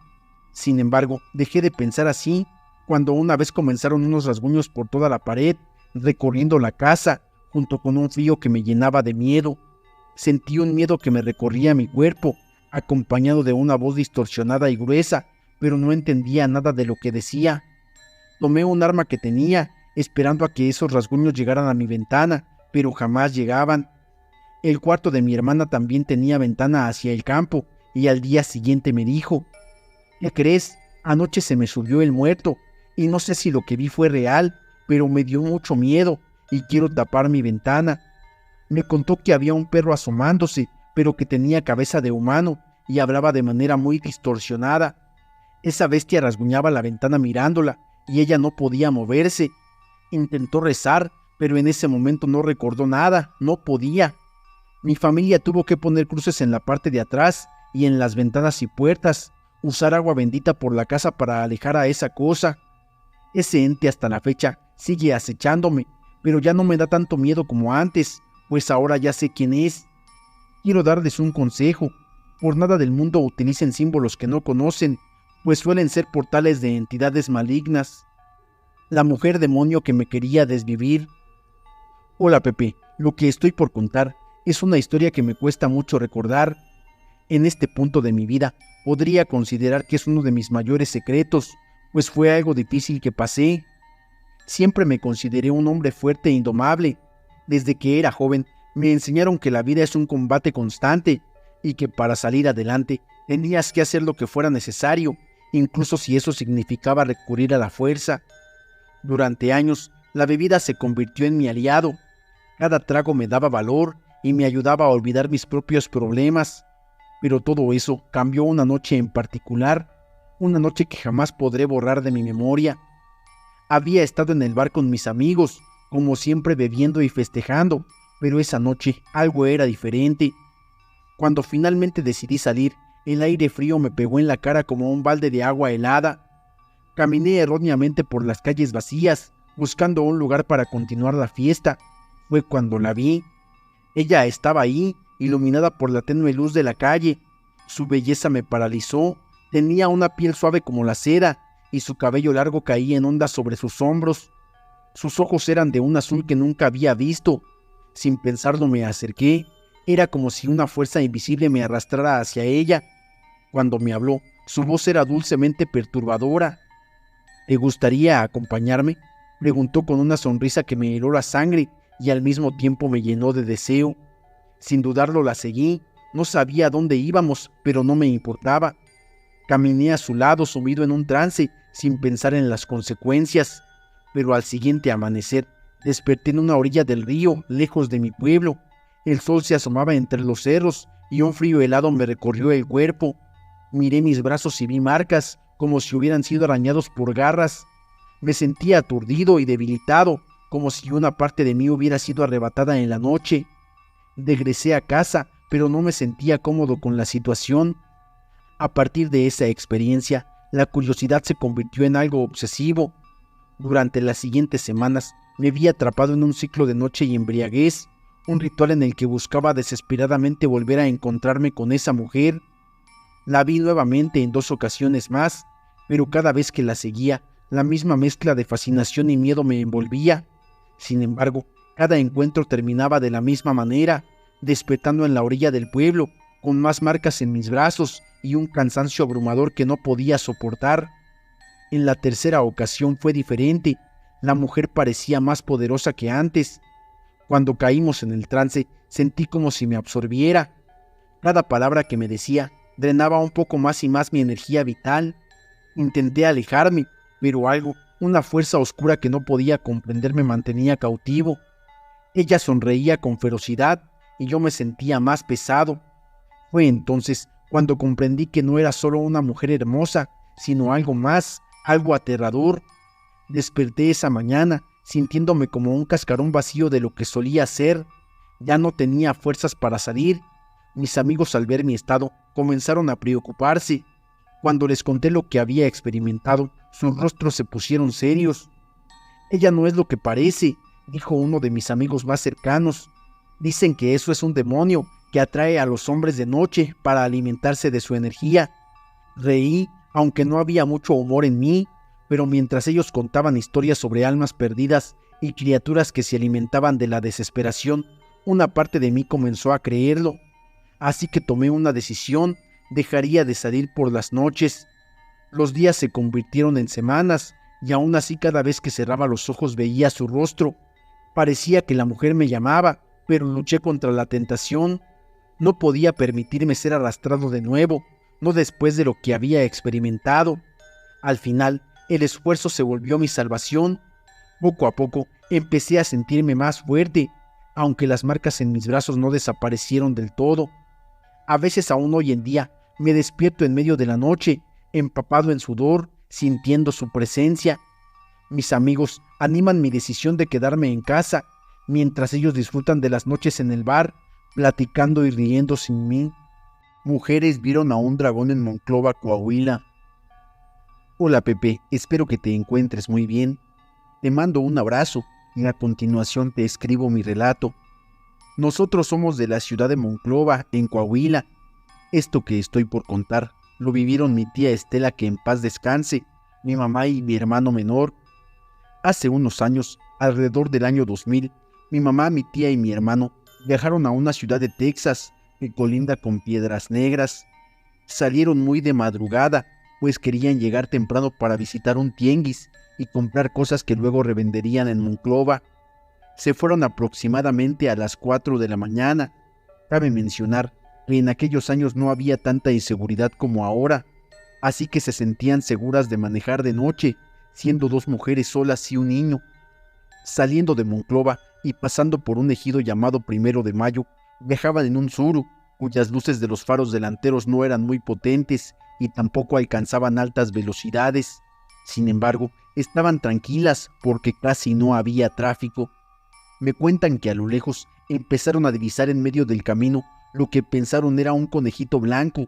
Sin embargo, dejé de pensar así cuando una vez comenzaron unos rasguños por toda la pared, recorriendo la casa, junto con un frío que me llenaba de miedo. Sentí un miedo que me recorría mi cuerpo, acompañado de una voz distorsionada y gruesa, pero no entendía nada de lo que decía. Tomé un arma que tenía, esperando a que esos rasguños llegaran a mi ventana, pero jamás llegaban. El cuarto de mi hermana también tenía ventana hacia el campo, y al día siguiente me dijo: ¿qué crees? Anoche se me subió el muerto, y no sé si lo que vi fue real, pero me dio mucho miedo, y quiero tapar mi ventana. Me contó que había un perro asomándose, pero que tenía cabeza de humano, y hablaba de manera muy distorsionada. Esa bestia rasguñaba la ventana mirándola, y ella no podía moverse. Intentó rezar, pero en ese momento no recordó nada, no podía. Mi familia tuvo que poner cruces en la parte de atrás y en las ventanas y puertas, usar agua bendita por la casa para alejar a esa cosa. Ese ente hasta la fecha sigue acechándome, pero ya no me da tanto miedo como antes, pues ahora ya sé quién es. Quiero darles un consejo: por nada del mundo utilicen símbolos que no conocen, pues suelen ser portales de entidades malignas. La mujer demonio que me quería desvivir. Hola Pepe, lo que estoy por contar es una historia que me cuesta mucho recordar. En este punto de mi vida podría considerar que es uno de mis mayores secretos, pues fue algo difícil que pasé. Siempre me consideré un hombre fuerte e indomable. Desde que era joven me enseñaron que la vida es un combate constante y que para salir adelante tenías que hacer lo que fuera necesario, incluso si eso significaba recurrir a la fuerza. Durante años, la bebida se convirtió en mi aliado. Cada trago me daba valor y me ayudaba a olvidar mis propios problemas. Pero todo eso cambió una noche en particular, una noche que jamás podré borrar de mi memoria. Había estado en el bar con mis amigos, como siempre bebiendo y festejando, pero esa noche algo era diferente. Cuando finalmente decidí salir, el aire frío me pegó en la cara como un balde de agua helada. Caminé erróneamente por las calles vacías, buscando un lugar para continuar la fiesta. Fue cuando la vi. Ella estaba ahí, iluminada por la tenue luz de la calle. Su belleza me paralizó. Tenía una piel suave como la seda, y su cabello largo caía en ondas sobre sus hombros. Sus ojos eran de un azul que nunca había visto. Sin pensarlo me acerqué. Era como si una fuerza invisible me arrastrara hacia ella. Cuando me habló, su voz era dulcemente perturbadora. ¿Te gustaría acompañarme?, preguntó con una sonrisa que me heló la sangre y al mismo tiempo me llenó de deseo. Sin dudarlo la seguí. No sabía a dónde íbamos, pero no me importaba. Caminé a su lado sumido en un trance, sin pensar en las consecuencias. Pero al siguiente amanecer, desperté en una orilla del río, lejos de mi pueblo. El sol se asomaba entre los cerros y un frío helado me recorrió el cuerpo. Miré mis brazos y vi marcas, como si hubieran sido arañados por garras. Me sentía aturdido y debilitado, como si una parte de mí hubiera sido arrebatada en la noche. Regresé a casa, pero no me sentía cómodo con la situación. A partir de esa experiencia, la curiosidad se convirtió en algo obsesivo. Durante las siguientes semanas, me vi atrapado en un ciclo de noche y embriaguez, un ritual en el que buscaba desesperadamente volver a encontrarme con esa mujer. La vi nuevamente en 2 ocasiones más, pero cada vez que la seguía, la misma mezcla de fascinación y miedo me envolvía. Sin embargo, cada encuentro terminaba de la misma manera, despertando en la orilla del pueblo, con más marcas en mis brazos y un cansancio abrumador que no podía soportar. En la tercera ocasión fue diferente. La mujer parecía más poderosa que antes. Cuando caímos en el trance, sentí como si me absorbiera. Cada palabra que me decía drenaba un poco más y más mi energía vital. Intenté alejarme, pero algo, una fuerza oscura que no podía comprender, me mantenía cautivo. Ella sonreía con ferocidad y yo me sentía más pesado. Fue entonces cuando comprendí que no era solo una mujer hermosa, sino algo más, algo aterrador. Desperté esa mañana sintiéndome como un cascarón vacío de lo que solía ser. Ya no tenía fuerzas para salir. Mis amigos, al ver mi estado, comenzaron a preocuparse. Cuando les conté lo que había experimentado, sus rostros se pusieron serios. «Ella no es lo que parece», dijo uno de mis amigos más cercanos. «Dicen que eso es un demonio que atrae a los hombres de noche para alimentarse de su energía». Reí, aunque no había mucho humor en mí, pero mientras ellos contaban historias sobre almas perdidas y criaturas que se alimentaban de la desesperación, una parte de mí comenzó a creerlo. Así que tomé una decisión: dejaría de salir por las noches. Los días se convirtieron en semanas, y aún así cada vez que cerraba los ojos veía su rostro. Parecía que la mujer me llamaba, pero luché contra la tentación. No podía permitirme ser arrastrado de nuevo, no después de lo que había experimentado. Al final, el esfuerzo se volvió mi salvación. Poco a poco, empecé a sentirme más fuerte, aunque las marcas en mis brazos no desaparecieron del todo. A veces, aún hoy en día, me despierto en medio de la noche, empapado en sudor, sintiendo su presencia. Mis amigos animan mi decisión de quedarme en casa, mientras ellos disfrutan de las noches en el bar, platicando y riendo sin mí. Mujeres vieron a un dragón en Monclova, Coahuila. Hola Pepe, espero que te encuentres muy bien. Te mando un abrazo y a continuación te escribo mi relato. Nosotros somos de la ciudad de Monclova, en Coahuila. Esto que estoy por contar lo vivieron mi tía Estela, que en paz descanse, mi mamá y mi hermano menor. Hace unos años, alrededor del año 2000, mi mamá, mi tía y mi hermano viajaron a una ciudad de Texas que colinda con Piedras Negras. Salieron muy de madrugada, pues querían llegar temprano para visitar un tianguis y comprar cosas que luego revenderían en Monclova. Se fueron aproximadamente a las 4 de la mañana. Cabe mencionar que en aquellos años no había tanta inseguridad como ahora, así que se sentían seguras de manejar de noche, siendo dos mujeres solas y un niño. Saliendo de Monclova y pasando por un ejido llamado Primero de Mayo, viajaban en un Tsuru, cuyas luces de los faros delanteros no eran muy potentes y tampoco alcanzaban altas velocidades. Sin embargo, estaban tranquilas porque casi no había tráfico. Me cuentan que a lo lejos empezaron a divisar en medio del camino lo que pensaron era un conejito blanco.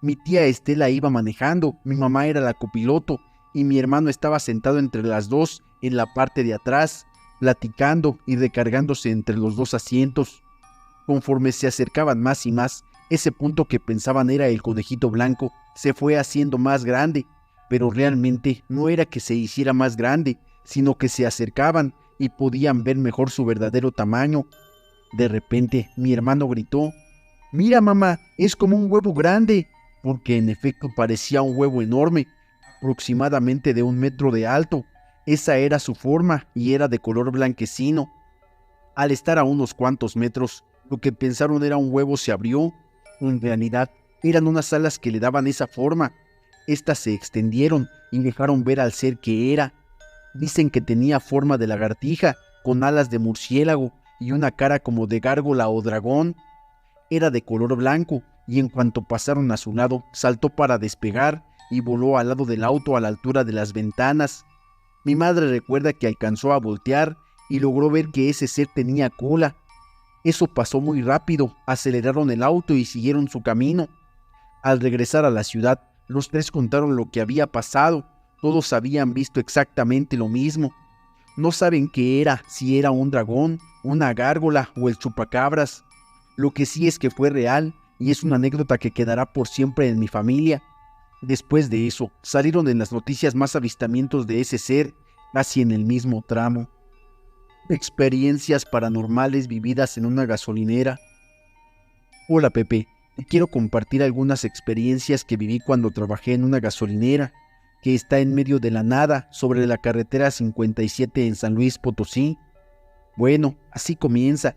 Mi tía Estela iba manejando, mi mamá era la copiloto y mi hermano estaba sentado entre las dos en la parte de atrás, platicando y recargándose entre los dos asientos. Conforme se acercaban más y más, ese punto que pensaban era el conejito blanco se fue haciendo más grande, pero realmente no era que se hiciera más grande, sino que se acercaban y podían ver mejor su verdadero tamaño. De repente, mi hermano gritó: «Mira, mamá, es como un huevo grande», porque en efecto parecía un huevo enorme, aproximadamente de 1 metro de alto. Esa era su forma y era de color blanquecino. Al estar a unos cuantos metros, lo que pensaron era un huevo se abrió. En realidad, eran unas alas que le daban esa forma. Estas se extendieron y dejaron ver al ser que era. Dicen que tenía forma de lagartija, con alas de murciélago y una cara como de gárgola o dragón. Era de color blanco y en cuanto pasaron a su lado, saltó para despegar y voló al lado del auto a la altura de las ventanas. Mi madre recuerda que alcanzó a voltear y logró ver que ese ser tenía cola. Eso pasó muy rápido, aceleraron el auto y siguieron su camino. Al regresar a la ciudad, los tres contaron lo que había pasado. Todos habían visto exactamente lo mismo. No saben qué era, si era un dragón, una gárgola o el chupacabras. Lo que sí es que fue real y es una anécdota que quedará por siempre en mi familia. Después de eso, salieron en las noticias más avistamientos de ese ser, casi en el mismo tramo. Experiencias paranormales vividas en una gasolinera. Hola Pepe, te quiero compartir algunas experiencias que viví cuando trabajé en una gasolinera, que está en medio de la nada, sobre la carretera 57 en San Luis Potosí. Bueno, así comienza.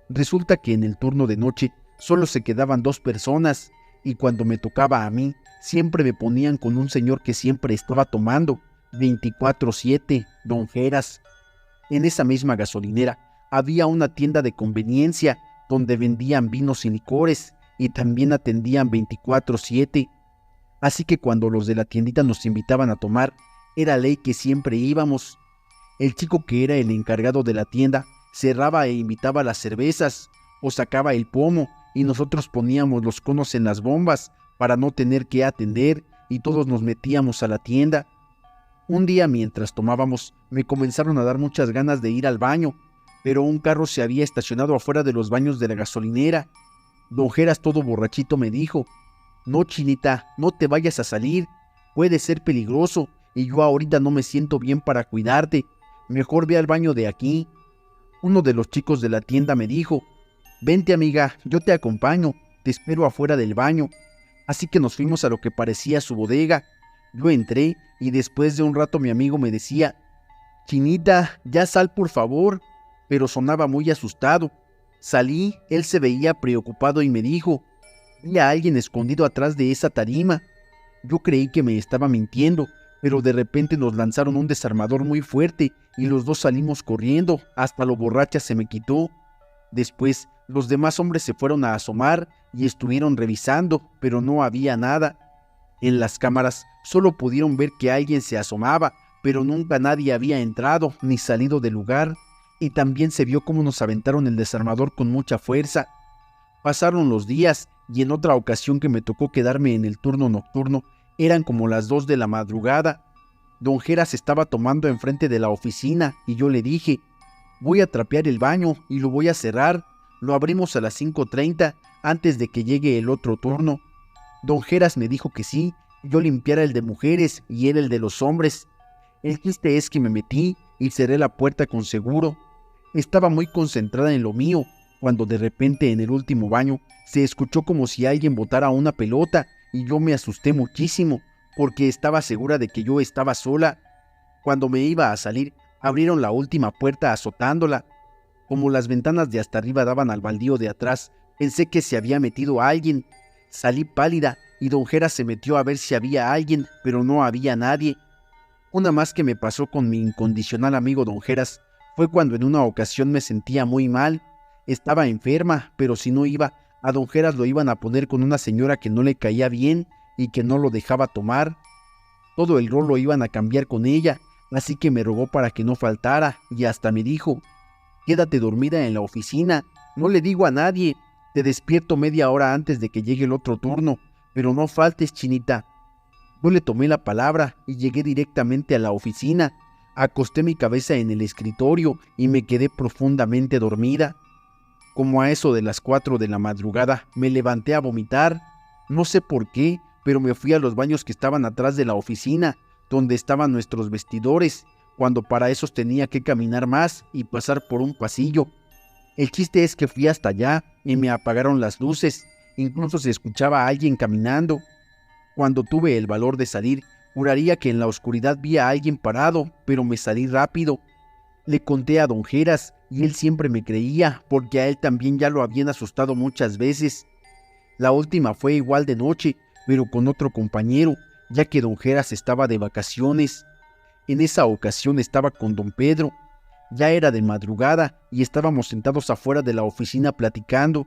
Resulta que en el turno de noche solo se quedaban 2 personas, y cuando me tocaba a mí, siempre me ponían con un señor que siempre estaba tomando, 24/7, Don Geras. En esa misma gasolinera había una tienda de conveniencia donde vendían vinos y licores y también atendían 24/7. Así que cuando los de la tiendita nos invitaban a tomar, era ley que siempre íbamos. El chico que era el encargado de la tienda cerraba e invitaba las cervezas o sacaba el pomo y nosotros poníamos los conos en las bombas para no tener que atender y todos nos metíamos a la tienda. Un día mientras tomábamos, me comenzaron a dar muchas ganas de ir al baño, pero un carro se había estacionado afuera de los baños de la gasolinera. Don Geras, todo borrachito, me dijo: «No, Chinita, no te vayas a salir, puede ser peligroso, y yo ahorita no me siento bien para cuidarte, mejor ve al baño de aquí». Uno de los chicos de la tienda me dijo: «Vente, amiga, yo te acompaño, te espero afuera del baño». Así que nos fuimos a lo que parecía su bodega. Yo entré y después de un rato mi amigo me decía: «Chinita, ya sal por favor», pero sonaba muy asustado. Salí, él se veía preocupado y me dijo: «Vi a alguien escondido atrás de esa tarima». Yo creí que me estaba mintiendo, pero de repente nos lanzaron un desarmador muy fuerte y los dos salimos corriendo, hasta lo borracha se me quitó. Después, los demás hombres se fueron a asomar y estuvieron revisando, pero no había nada. En las cámaras solo pudieron ver que alguien se asomaba, pero nunca nadie había entrado ni salido del lugar, y también se vio cómo nos aventaron el desarmador con mucha fuerza. Pasaron los días y en otra ocasión que me tocó quedarme en el turno nocturno, eran como las 2 de la madrugada. Don Geras estaba tomando enfrente de la oficina y yo le dije: «Voy a trapear el baño y lo voy a cerrar, lo abrimos a las 5:30 antes de que llegue el otro turno». Don Geras me dijo que sí, yo limpiara el de mujeres y él el de los hombres. El chiste es que me metí y cerré la puerta con seguro. Estaba muy concentrada en lo mío, cuando de repente en el último baño se escuchó como si alguien botara una pelota y yo me asusté muchísimo, porque estaba segura de que yo estaba sola. Cuando me iba a salir, abrieron la última puerta azotándola. Como las ventanas de hasta arriba daban al baldío de atrás, pensé que se había metido alguien. Salí pálida y don Geras se metió a ver si había alguien, pero no había nadie. Una más que me pasó con mi incondicional amigo don Geras fue cuando en una ocasión me sentía muy mal. Estaba enferma, pero si no iba, a don Geras lo iban a poner con una señora que no le caía bien y que no lo dejaba tomar. Todo el rol lo iban a cambiar con ella, así que me rogó para que no faltara y hasta me dijo: «Quédate dormida en la oficina, no le digo a nadie, te despierto media hora antes de que llegue el otro turno, pero no faltes, Chinita». Yo le tomé la palabra y llegué directamente a la oficina. Acosté mi cabeza en el escritorio y me quedé profundamente dormida. Como a eso de las 4 de la madrugada me levanté a vomitar. No sé por qué, pero me fui a los baños que estaban atrás de la oficina, donde estaban nuestros vestidores, cuando para esos tenía que caminar más y pasar por un pasillo. El chiste es que fui hasta allá y me apagaron las luces, incluso se escuchaba a alguien caminando. Cuando tuve el valor de salir, juraría que en la oscuridad vi a alguien parado, pero me salí rápido. Le conté a don Geras y él siempre me creía, porque a él también ya lo habían asustado muchas veces. La última fue igual de noche, pero con otro compañero, ya que don Geras estaba de vacaciones. En esa ocasión estaba con don Pedro. Ya era de madrugada y estábamos sentados afuera de la oficina platicando.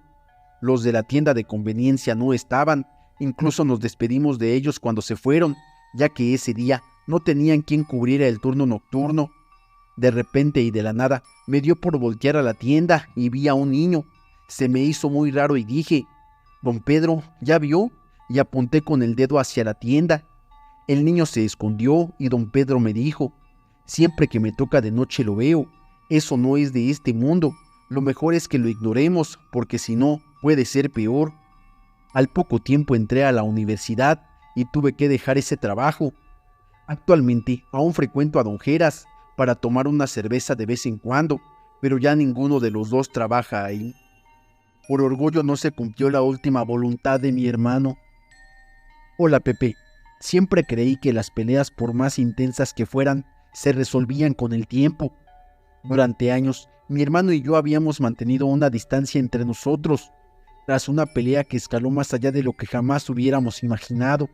Los de la tienda de conveniencia no estaban, incluso nos despedimos de ellos cuando se fueron, ya que ese día no tenían quien cubriera el turno nocturno. De repente y de la nada me dio por voltear a la tienda y vi a un niño. Se me hizo muy raro y dije: «Don Pedro, ¿ya vio?», y apunté con el dedo hacia la tienda. El niño se escondió y don Pedro me dijo: «Siempre que me toca de noche lo veo. Eso no es de este mundo. Lo mejor es que lo ignoremos, porque si no, puede ser peor». Al poco tiempo entré a la universidad y tuve que dejar ese trabajo. Actualmente aún frecuento a don Geras para tomar una cerveza de vez en cuando, pero ya ninguno de los dos trabaja ahí. Por orgullo no se cumplió la última voluntad de mi hermano. Hola, Pepe. Siempre creí que las peleas, por más intensas que fueran, se resolvían con el tiempo. Durante años, mi hermano y yo habíamos mantenido una distancia entre nosotros, tras una pelea que escaló más allá de lo que jamás hubiéramos imaginado.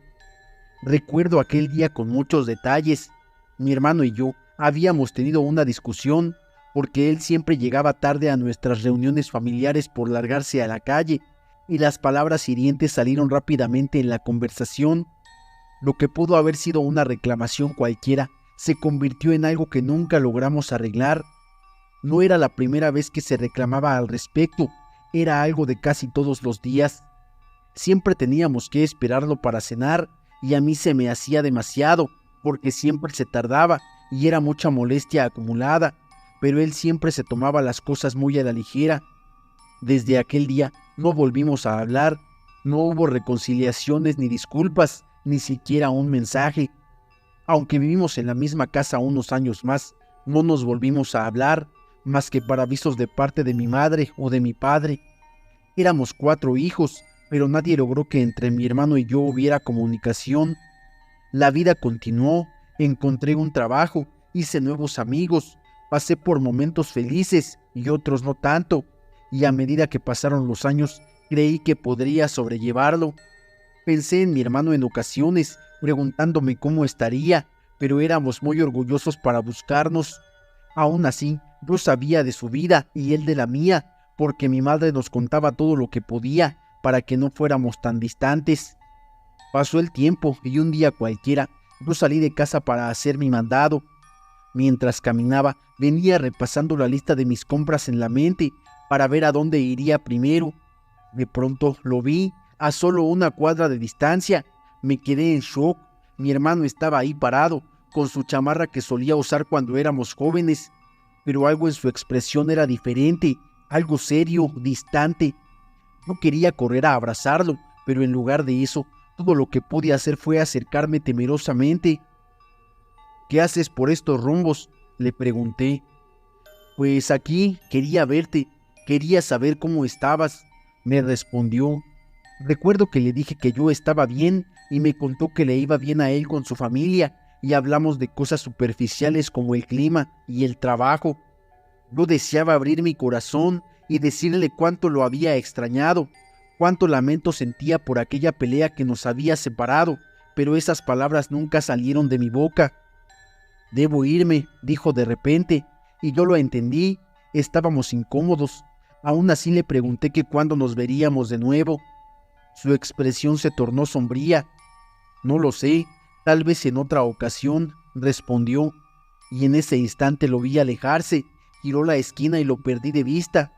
Recuerdo aquel día con muchos detalles. Mi hermano y yo habíamos tenido una discusión porque él siempre llegaba tarde a nuestras reuniones familiares por largarse a la calle, y las palabras hirientes salieron rápidamente en la conversación. Lo que pudo haber sido una reclamación cualquiera se convirtió en algo que nunca logramos arreglar. No era la primera vez que se reclamaba al respecto, era algo de casi todos los días. Siempre teníamos que esperarlo para cenar y a mí se me hacía demasiado, porque siempre se tardaba y era mucha molestia acumulada, pero él siempre se tomaba las cosas muy a la ligera. Desde aquel día no volvimos a hablar, no hubo reconciliaciones ni disculpas, ni siquiera un mensaje. Aunque vivimos en la misma casa unos años más, no nos volvimos a hablar, más que para avisos de parte de mi madre o de mi padre. Éramos 4 hijos, pero nadie logró que entre mi hermano y yo hubiera comunicación. La vida continuó, encontré un trabajo, hice nuevos amigos, pasé por momentos felices y otros no tanto, y a medida que pasaron los años, creí que podría sobrellevarlo. Pensé en mi hermano en ocasiones, preguntándome cómo estaría, pero éramos muy orgullosos para buscarnos. Aún así, yo sabía de su vida y él de la mía, porque mi madre nos contaba todo lo que podía para que no fuéramos tan distantes. Pasó el tiempo y un día cualquiera, yo salí de casa para hacer mi mandado. Mientras caminaba, venía repasando la lista de mis compras en la mente para ver a dónde iría primero. De pronto lo vi a solo una cuadra de distancia. Me quedé en shock. Mi hermano estaba ahí parado, con su chamarra que solía usar cuando éramos jóvenes, pero algo en su expresión era diferente, algo serio, distante. No quería correr a abrazarlo, pero en lugar de eso, todo lo que pude hacer fue acercarme temerosamente. ¿Qué haces por estos rumbos?, le pregunté. Pues aquí quería verte, quería saber cómo estabas, me respondió. Recuerdo que le dije que yo estaba bien y me contó que le iba bien a él con su familia y hablamos de cosas superficiales como el clima y el trabajo. Yo deseaba abrir mi corazón y decirle cuánto lo había extrañado, cuánto lamento sentía por aquella pelea que nos había separado, pero esas palabras nunca salieron de mi boca. Debo irme, dijo de repente, y yo lo entendí. Estábamos incómodos. Aún así le pregunté que cuándo nos veríamos de nuevo. Su expresión se tornó sombría. No lo sé, tal vez en otra ocasión, respondió, y en ese instante lo vi alejarse, giró la esquina y lo perdí de vista.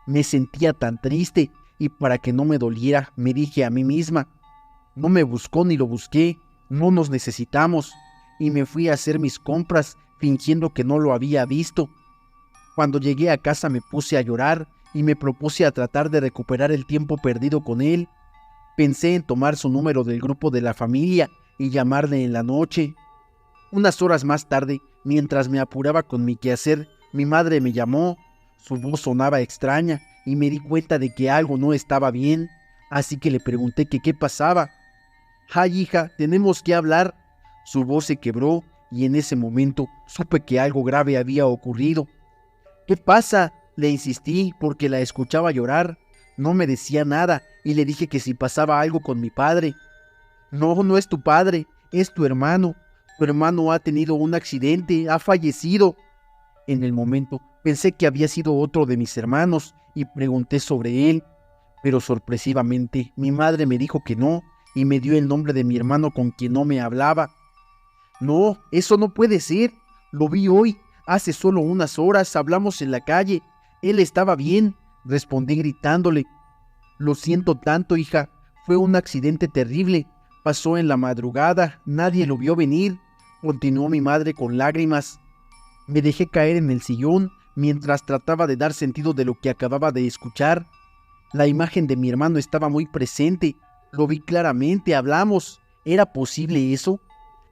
Me sentía tan triste, y para que no me doliera, me dije a mí misma, no me buscó ni lo busqué, no nos necesitamos, y me fui a hacer mis compras, fingiendo que no lo había visto. Cuando llegué a casa me puse a llorar, y me propuse a tratar de recuperar el tiempo perdido con él. Pensé en tomar su número del grupo de la familia y llamarle en la noche. Unas horas más tarde, mientras me apuraba con mi quehacer, mi madre me llamó. Su voz sonaba extraña y me di cuenta de que algo no estaba bien, así que le pregunté que qué pasaba. «Ay, hija, tenemos que hablar». Su voz se quebró y en ese momento supe que algo grave había ocurrido. «¿Qué pasa?», le insistí porque la escuchaba llorar. No me decía nada y le dije que si pasaba algo con mi padre. «No, no es tu padre, es tu hermano. Tu hermano ha tenido un accidente, ha fallecido». En el momento pensé que había sido otro de mis hermanos y pregunté sobre él, pero sorpresivamente mi madre me dijo que no y me dio el nombre de mi hermano con quien no me hablaba. «No, eso no puede ser. Lo vi hoy, hace solo unas horas, hablamos en la calle. Él estaba bien», respondí gritándole. «Lo siento tanto, hija. Fue un accidente terrible. Pasó en la madrugada, nadie lo vio venir», continuó mi madre con lágrimas. Me dejé caer en el sillón mientras trataba de dar sentido de lo que acababa de escuchar. La imagen de mi hermano estaba muy presente. Lo vi claramente, hablamos. ¿Era posible eso?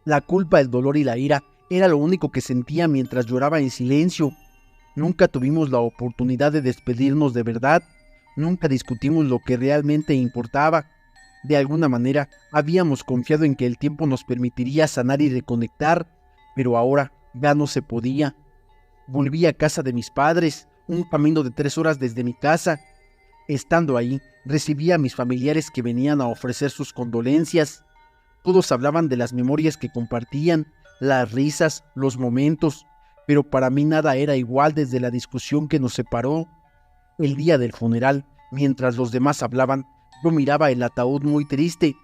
La culpa, el dolor y la ira era lo único que sentía mientras lloraba en silencio. Nunca tuvimos la oportunidad de despedirnos de verdad. Nunca discutimos lo que realmente importaba. De alguna manera, habíamos confiado en que el tiempo nos permitiría sanar y reconectar, pero ahora ya no se podía. Volví a casa de mis padres, un camino de 3 horas desde mi casa. Estando ahí, recibí a mis familiares que venían a ofrecer sus condolencias. Todos hablaban de las memorias que compartían, las risas, los momentos, pero para mí nada era igual desde la discusión que nos separó. El día del funeral, mientras los demás hablaban, yo miraba el ataúd muy triste.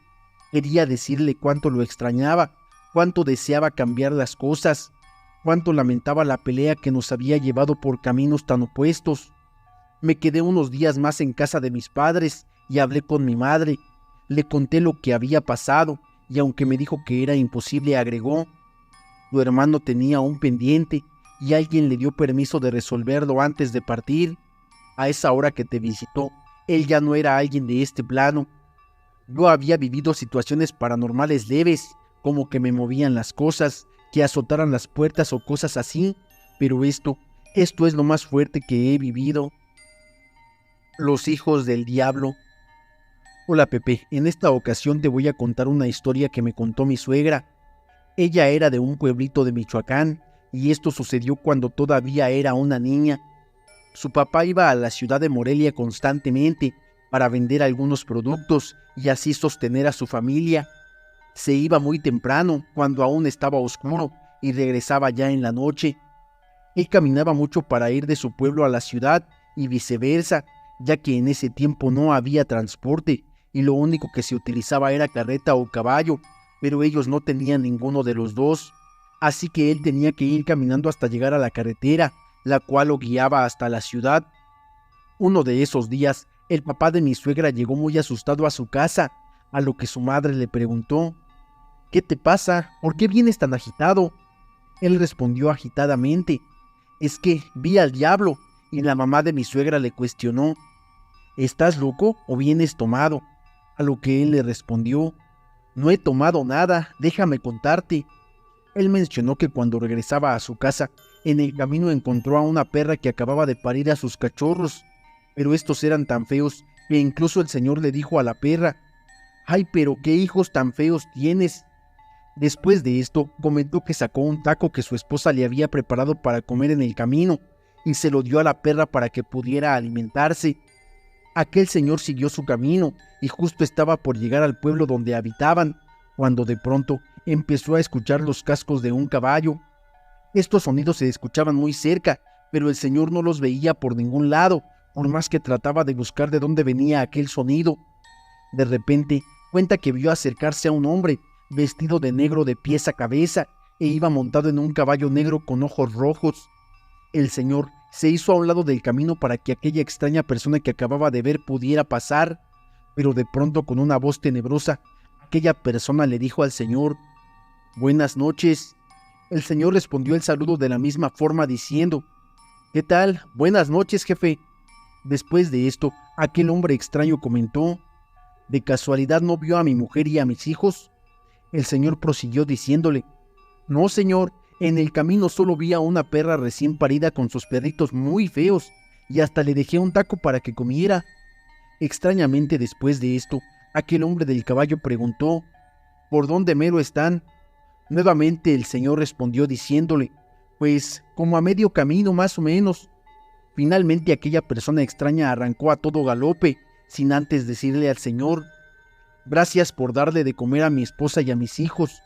Quería decirle cuánto lo extrañaba, cuánto deseaba cambiar las cosas, cuánto lamentaba la pelea que nos había llevado por caminos tan opuestos. Me quedé unos días más en casa de mis padres y hablé con mi madre. Le conté lo que había pasado y aunque me dijo que era imposible, agregó: tu hermano tenía un pendiente y alguien le dio permiso de resolverlo antes de partir. A esa hora que te visitó, él ya no era alguien de este plano. Yo había vivido situaciones paranormales leves, como que me movían las cosas, que azotaran las puertas o cosas así, pero esto es lo más fuerte que he vivido. Los hijos del diablo. Hola Pepe, en esta ocasión te voy a contar una historia que me contó mi suegra. Ella era de un pueblito de Michoacán, y esto sucedió cuando todavía era una niña. Su papá iba a la ciudad de Morelia constantemente para vender algunos productos y así sostener a su familia. Se iba muy temprano, cuando aún estaba oscuro, y regresaba ya en la noche. Él caminaba mucho para ir de su pueblo a la ciudad y viceversa, ya que en ese tiempo no había transporte y lo único que se utilizaba era carreta o caballo, pero ellos no tenían ninguno de los dos. Así que él tenía que ir caminando hasta llegar a la carretera, la cual lo guiaba hasta la ciudad. Uno de esos días, el papá de mi suegra llegó muy asustado a su casa, a lo que su madre le preguntó: ¿qué te pasa? ¿Por qué vienes tan agitado? Él respondió agitadamente: es que vi al diablo. Y la mamá de mi suegra le cuestionó: ¿estás loco o vienes tomado? A lo que él le respondió: no he tomado nada, déjame contarte. Él mencionó que cuando regresaba a su casa, en el camino encontró a una perra que acababa de parir a sus cachorros, pero estos eran tan feos que incluso el señor le dijo a la perra: ¡ay, pero qué hijos tan feos tienes! Después de esto, comentó que sacó un taco que su esposa le había preparado para comer en el camino y se lo dio a la perra para que pudiera alimentarse. Aquel señor siguió su camino y justo estaba por llegar al pueblo donde habitaban, cuando de pronto empezó a escuchar los cascos de un caballo. Estos sonidos se escuchaban muy cerca, pero el señor no los veía por ningún lado, por más que trataba de buscar de dónde venía aquel sonido. De repente, cuenta que vio acercarse a un hombre, vestido de negro de pies a cabeza, e iba montado en un caballo negro con ojos rojos. El señor se hizo a un lado del camino para que aquella extraña persona que acababa de ver pudiera pasar, pero de pronto, con una voz tenebrosa, aquella persona le dijo al señor: «Buenas noches». El señor respondió el saludo de la misma forma diciendo: «¿Qué tal? Buenas noches, jefe». Después de esto, aquel hombre extraño comentó: «¿De casualidad no vio a mi mujer y a mis hijos?». El señor prosiguió diciéndole: «No, señor, en el camino solo vi a una perra recién parida con sus perritos muy feos, y hasta le dejé un taco para que comiera». Extrañamente, después de esto, aquel hombre del caballo preguntó: «¿Por dónde mero están?». Nuevamente el señor respondió diciéndole: «Pues como a medio camino más o menos». Finalmente aquella persona extraña arrancó a todo galope, sin antes decirle al señor: «Gracias por darle de comer a mi esposa y a mis hijos».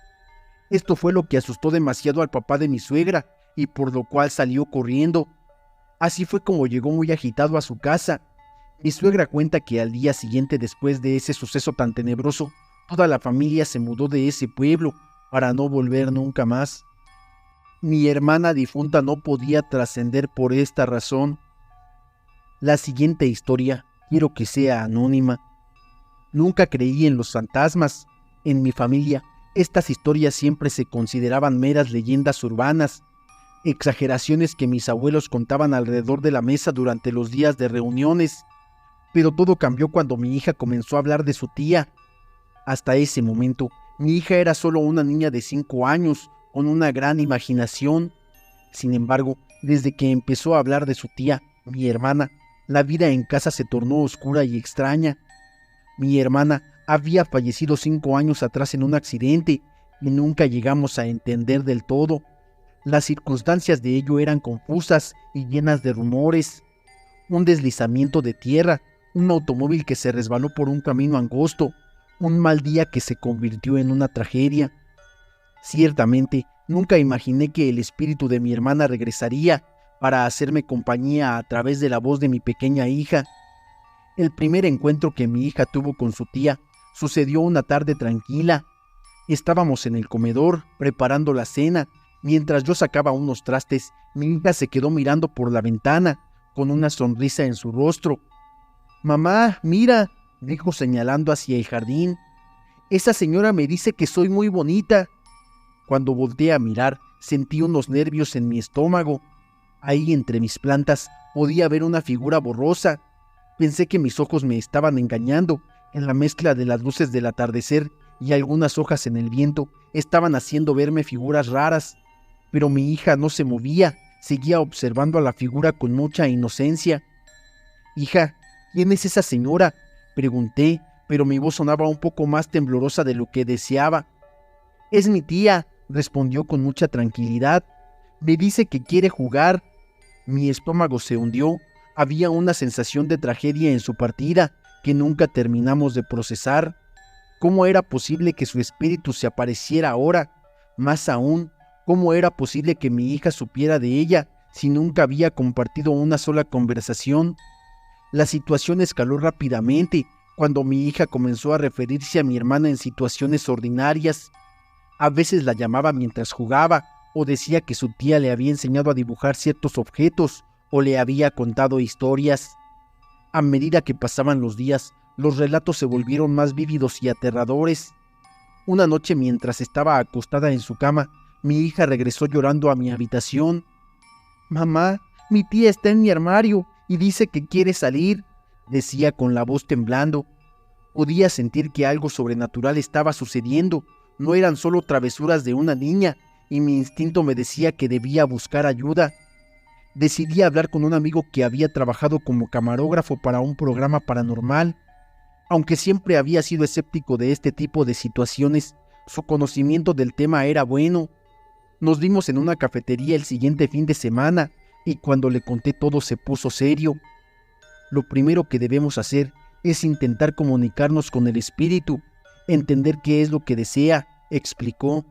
Esto fue lo que asustó demasiado al papá de mi suegra, y por lo cual salió corriendo. Así fue como llegó muy agitado a su casa. Mi suegra cuenta que al día siguiente, después de ese suceso tan tenebroso, toda la familia se mudó de ese pueblo para no volver nunca más. Mi hermana difunta no podía trascender por esta razón. La siguiente historia quiero que sea anónima. Nunca creí en los fantasmas. En mi familia, estas historias siempre se consideraban meras leyendas urbanas, exageraciones que mis abuelos contaban alrededor de la mesa durante los días de reuniones. Pero todo cambió cuando mi hija comenzó a hablar de su tía. Hasta ese momento, mi hija era solo una niña de 5 años, con una gran imaginación. Sin embargo, desde que empezó a hablar de su tía, mi hermana, la vida en casa se tornó oscura y extraña. Mi hermana había fallecido 5 años atrás en un accidente y nunca llegamos a entender del todo. Las circunstancias de ello eran confusas y llenas de rumores. Un deslizamiento de tierra, un automóvil que se resbaló por un camino angosto, un mal día que se convirtió en una tragedia. Ciertamente, nunca imaginé que el espíritu de mi hermana regresaría para hacerme compañía a través de la voz de mi pequeña hija. El primer encuentro que mi hija tuvo con su tía sucedió una tarde tranquila. Estábamos en el comedor preparando la cena. Mientras yo sacaba unos trastes, mi hija se quedó mirando por la ventana, con una sonrisa en su rostro. «Mamá, mira», dijo señalando hacia el jardín. Esa señora me dice que soy muy bonita. Cuando volteé a mirar, sentí unos nervios en mi estómago. Ahí entre mis plantas podía ver una figura borrosa. Pensé que mis ojos me estaban engañando. En la mezcla de las luces del atardecer y algunas hojas en el viento estaban haciendo verme figuras raras. Pero mi hija no se movía, seguía observando a la figura con mucha inocencia. «Hija, ¿quién es esa señora?», pregunté, pero mi voz sonaba un poco más temblorosa de lo que deseaba. «Es mi tía», respondió con mucha tranquilidad. «Me dice que quiere jugar». Mi estómago se hundió. Había una sensación de tragedia en su partida que nunca terminamos de procesar. ¿Cómo era posible que su espíritu se apareciera ahora? Más aún, ¿cómo era posible que mi hija supiera de ella si nunca había compartido una sola conversación? La situación escaló rápidamente cuando mi hija comenzó a referirse a mi hermana en situaciones ordinarias. A veces la llamaba mientras jugaba, o decía que su tía le había enseñado a dibujar ciertos objetos, o le había contado historias. A medida que pasaban los días, los relatos se volvieron más vívidos y aterradores. Una noche, mientras estaba acostada en su cama, mi hija regresó llorando a mi habitación. «Mamá, mi tía está en mi armario y dice que quiere salir», decía con la voz temblando. Podía sentir que algo sobrenatural estaba sucediendo. No eran solo travesuras de una niña, y mi instinto me decía que debía buscar ayuda. Decidí hablar con un amigo que había trabajado como camarógrafo para un programa paranormal. Aunque siempre había sido escéptico de este tipo de situaciones, su conocimiento del tema era bueno. Nos vimos en una cafetería el siguiente fin de semana, y cuando le conté todo se puso serio. «Lo primero que debemos hacer es intentar comunicarnos con el espíritu, entender qué es lo que desea», explicó.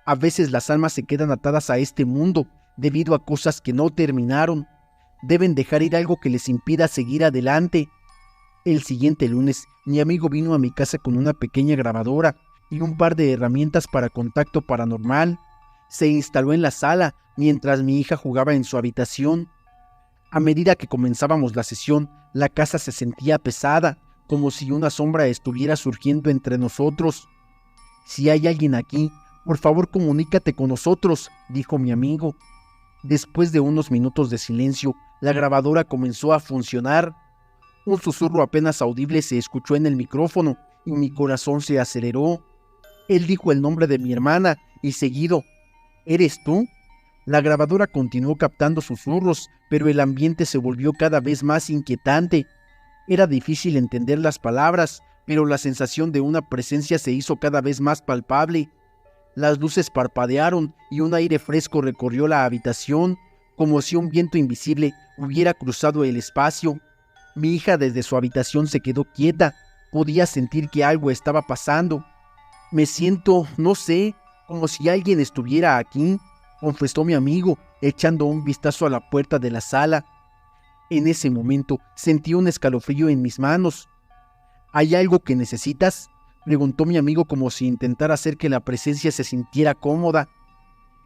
«A veces las almas se quedan atadas a este mundo debido a cosas que no terminaron. Deben dejar ir algo que les impida seguir adelante». El siguiente lunes, mi amigo vino a mi casa con una pequeña grabadora y un par de herramientas para contacto paranormal. Se instaló en la sala mientras mi hija jugaba en su habitación. A medida que comenzábamos la sesión, la casa se sentía pesada, como si una sombra estuviera surgiendo entre nosotros. «Si hay alguien aquí, por favor comunícate con nosotros», dijo mi amigo. Después de unos minutos de silencio, la grabadora comenzó a funcionar. Un susurro apenas audible se escuchó en el micrófono y mi corazón se aceleró. Él dijo el nombre de mi hermana y seguido: «¿Eres tú?». La grabadora continuó captando susurros, pero el ambiente se volvió cada vez más inquietante. Era difícil entender las palabras, pero la sensación de una presencia se hizo cada vez más palpable. Las luces parpadearon y un aire fresco recorrió la habitación, como si un viento invisible hubiera cruzado el espacio. Mi hija desde su habitación se quedó quieta. Podía sentir que algo estaba pasando. «Me siento, no sé, como si alguien estuviera aquí», confesó mi amigo, echando un vistazo a la puerta de la sala. En ese momento sentí un escalofrío en mis manos. «¿Hay algo que necesitas?», preguntó mi amigo como si intentara hacer que la presencia se sintiera cómoda.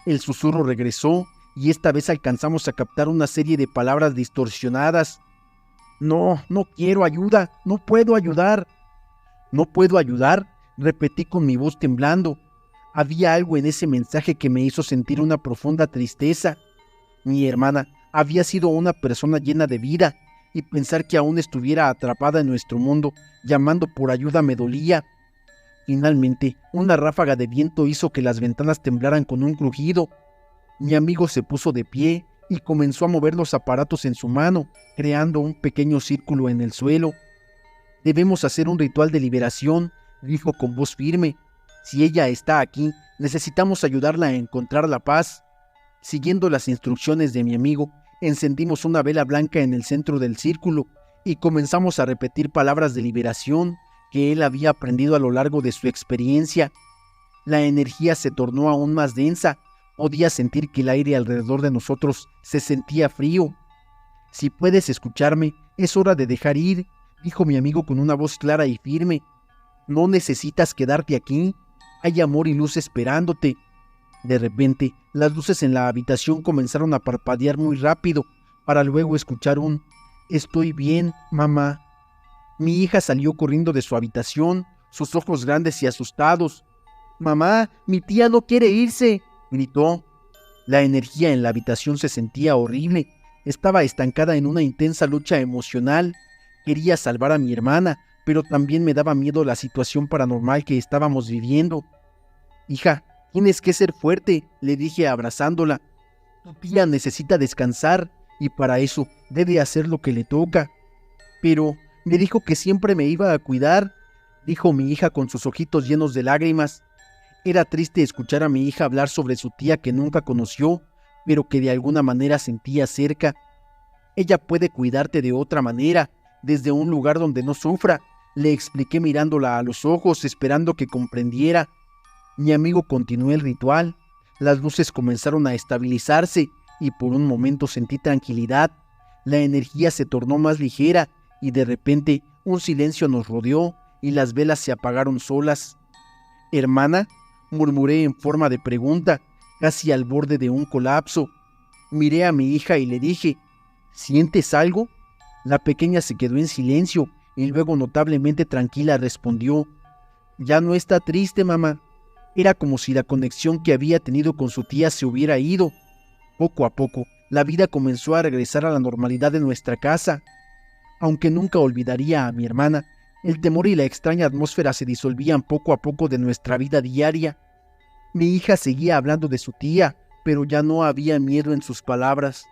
El susurro regresó y esta vez alcanzamos a captar una serie de palabras distorsionadas. «No, no quiero ayuda, no puedo ayudar». «¿No puedo ayudar?», repetí con mi voz temblando. Había algo en ese mensaje que me hizo sentir una profunda tristeza. Mi hermana había sido una persona llena de vida, y pensar que aún estuviera atrapada en nuestro mundo, llamando por ayuda, me dolía. Finalmente, una ráfaga de viento hizo que las ventanas temblaran con un crujido. Mi amigo se puso de pie y comenzó a mover los aparatos en su mano, creando un pequeño círculo en el suelo. «Debemos hacer un ritual de liberación», dijo con voz firme. «Si ella está aquí, necesitamos ayudarla a encontrar la paz». Siguiendo las instrucciones de mi amigo, encendimos una vela blanca en el centro del círculo y comenzamos a repetir palabras de liberación que él había aprendido a lo largo de su experiencia. La energía se tornó aún más densa. Podía sentir que el aire alrededor de nosotros se sentía frío. «Si puedes escucharme, es hora de dejar ir», dijo mi amigo con una voz clara y firme. «No necesitas quedarte aquí. Hay amor y luz esperándote». De repente, las luces en la habitación comenzaron a parpadear muy rápido, para luego escuchar un «Estoy bien, mamá». Mi hija salió corriendo de su habitación. sus ojos grandes y asustados. «Mamá, mi tía no quiere irse», gritó. La energía en la habitación se sentía horrible. Estaba estancada en una intensa lucha emocional. Quería salvar a mi hermana, pero también me daba miedo la situación paranormal que estábamos viviendo. «Hija, tienes que ser fuerte», le dije abrazándola. «Tu tía necesita descansar y para eso debe hacer lo que le toca». «Pero me dijo que siempre me iba a cuidar», dijo mi hija con sus ojitos llenos de lágrimas. Era triste escuchar a mi hija hablar sobre su tía que nunca conoció, pero que de alguna manera sentía cerca. «Ella puede cuidarte de otra manera, desde un lugar donde no sufra», le expliqué mirándola a los ojos, esperando que comprendiera. Mi amigo continuó el ritual. Las luces comenzaron a estabilizarse y por un momento sentí tranquilidad. La energía se tornó más ligera y de repente un silencio nos rodeó y las velas se apagaron solas. «Hermana», murmuré en forma de pregunta, casi al borde de un colapso. Miré a mi hija y le dije: «¿Sientes algo?». La pequeña se quedó en silencio y luego notablemente tranquila respondió: «Ya no está triste, mamá». Era como si la conexión que había tenido con su tía se hubiera ido. Poco a poco, la vida comenzó a regresar a la normalidad de nuestra casa. Aunque nunca olvidaría a mi hermana, el temor y la extraña atmósfera se disolvían poco a poco de nuestra vida diaria. Mi hija seguía hablando de su tía, pero ya no había miedo en sus palabras.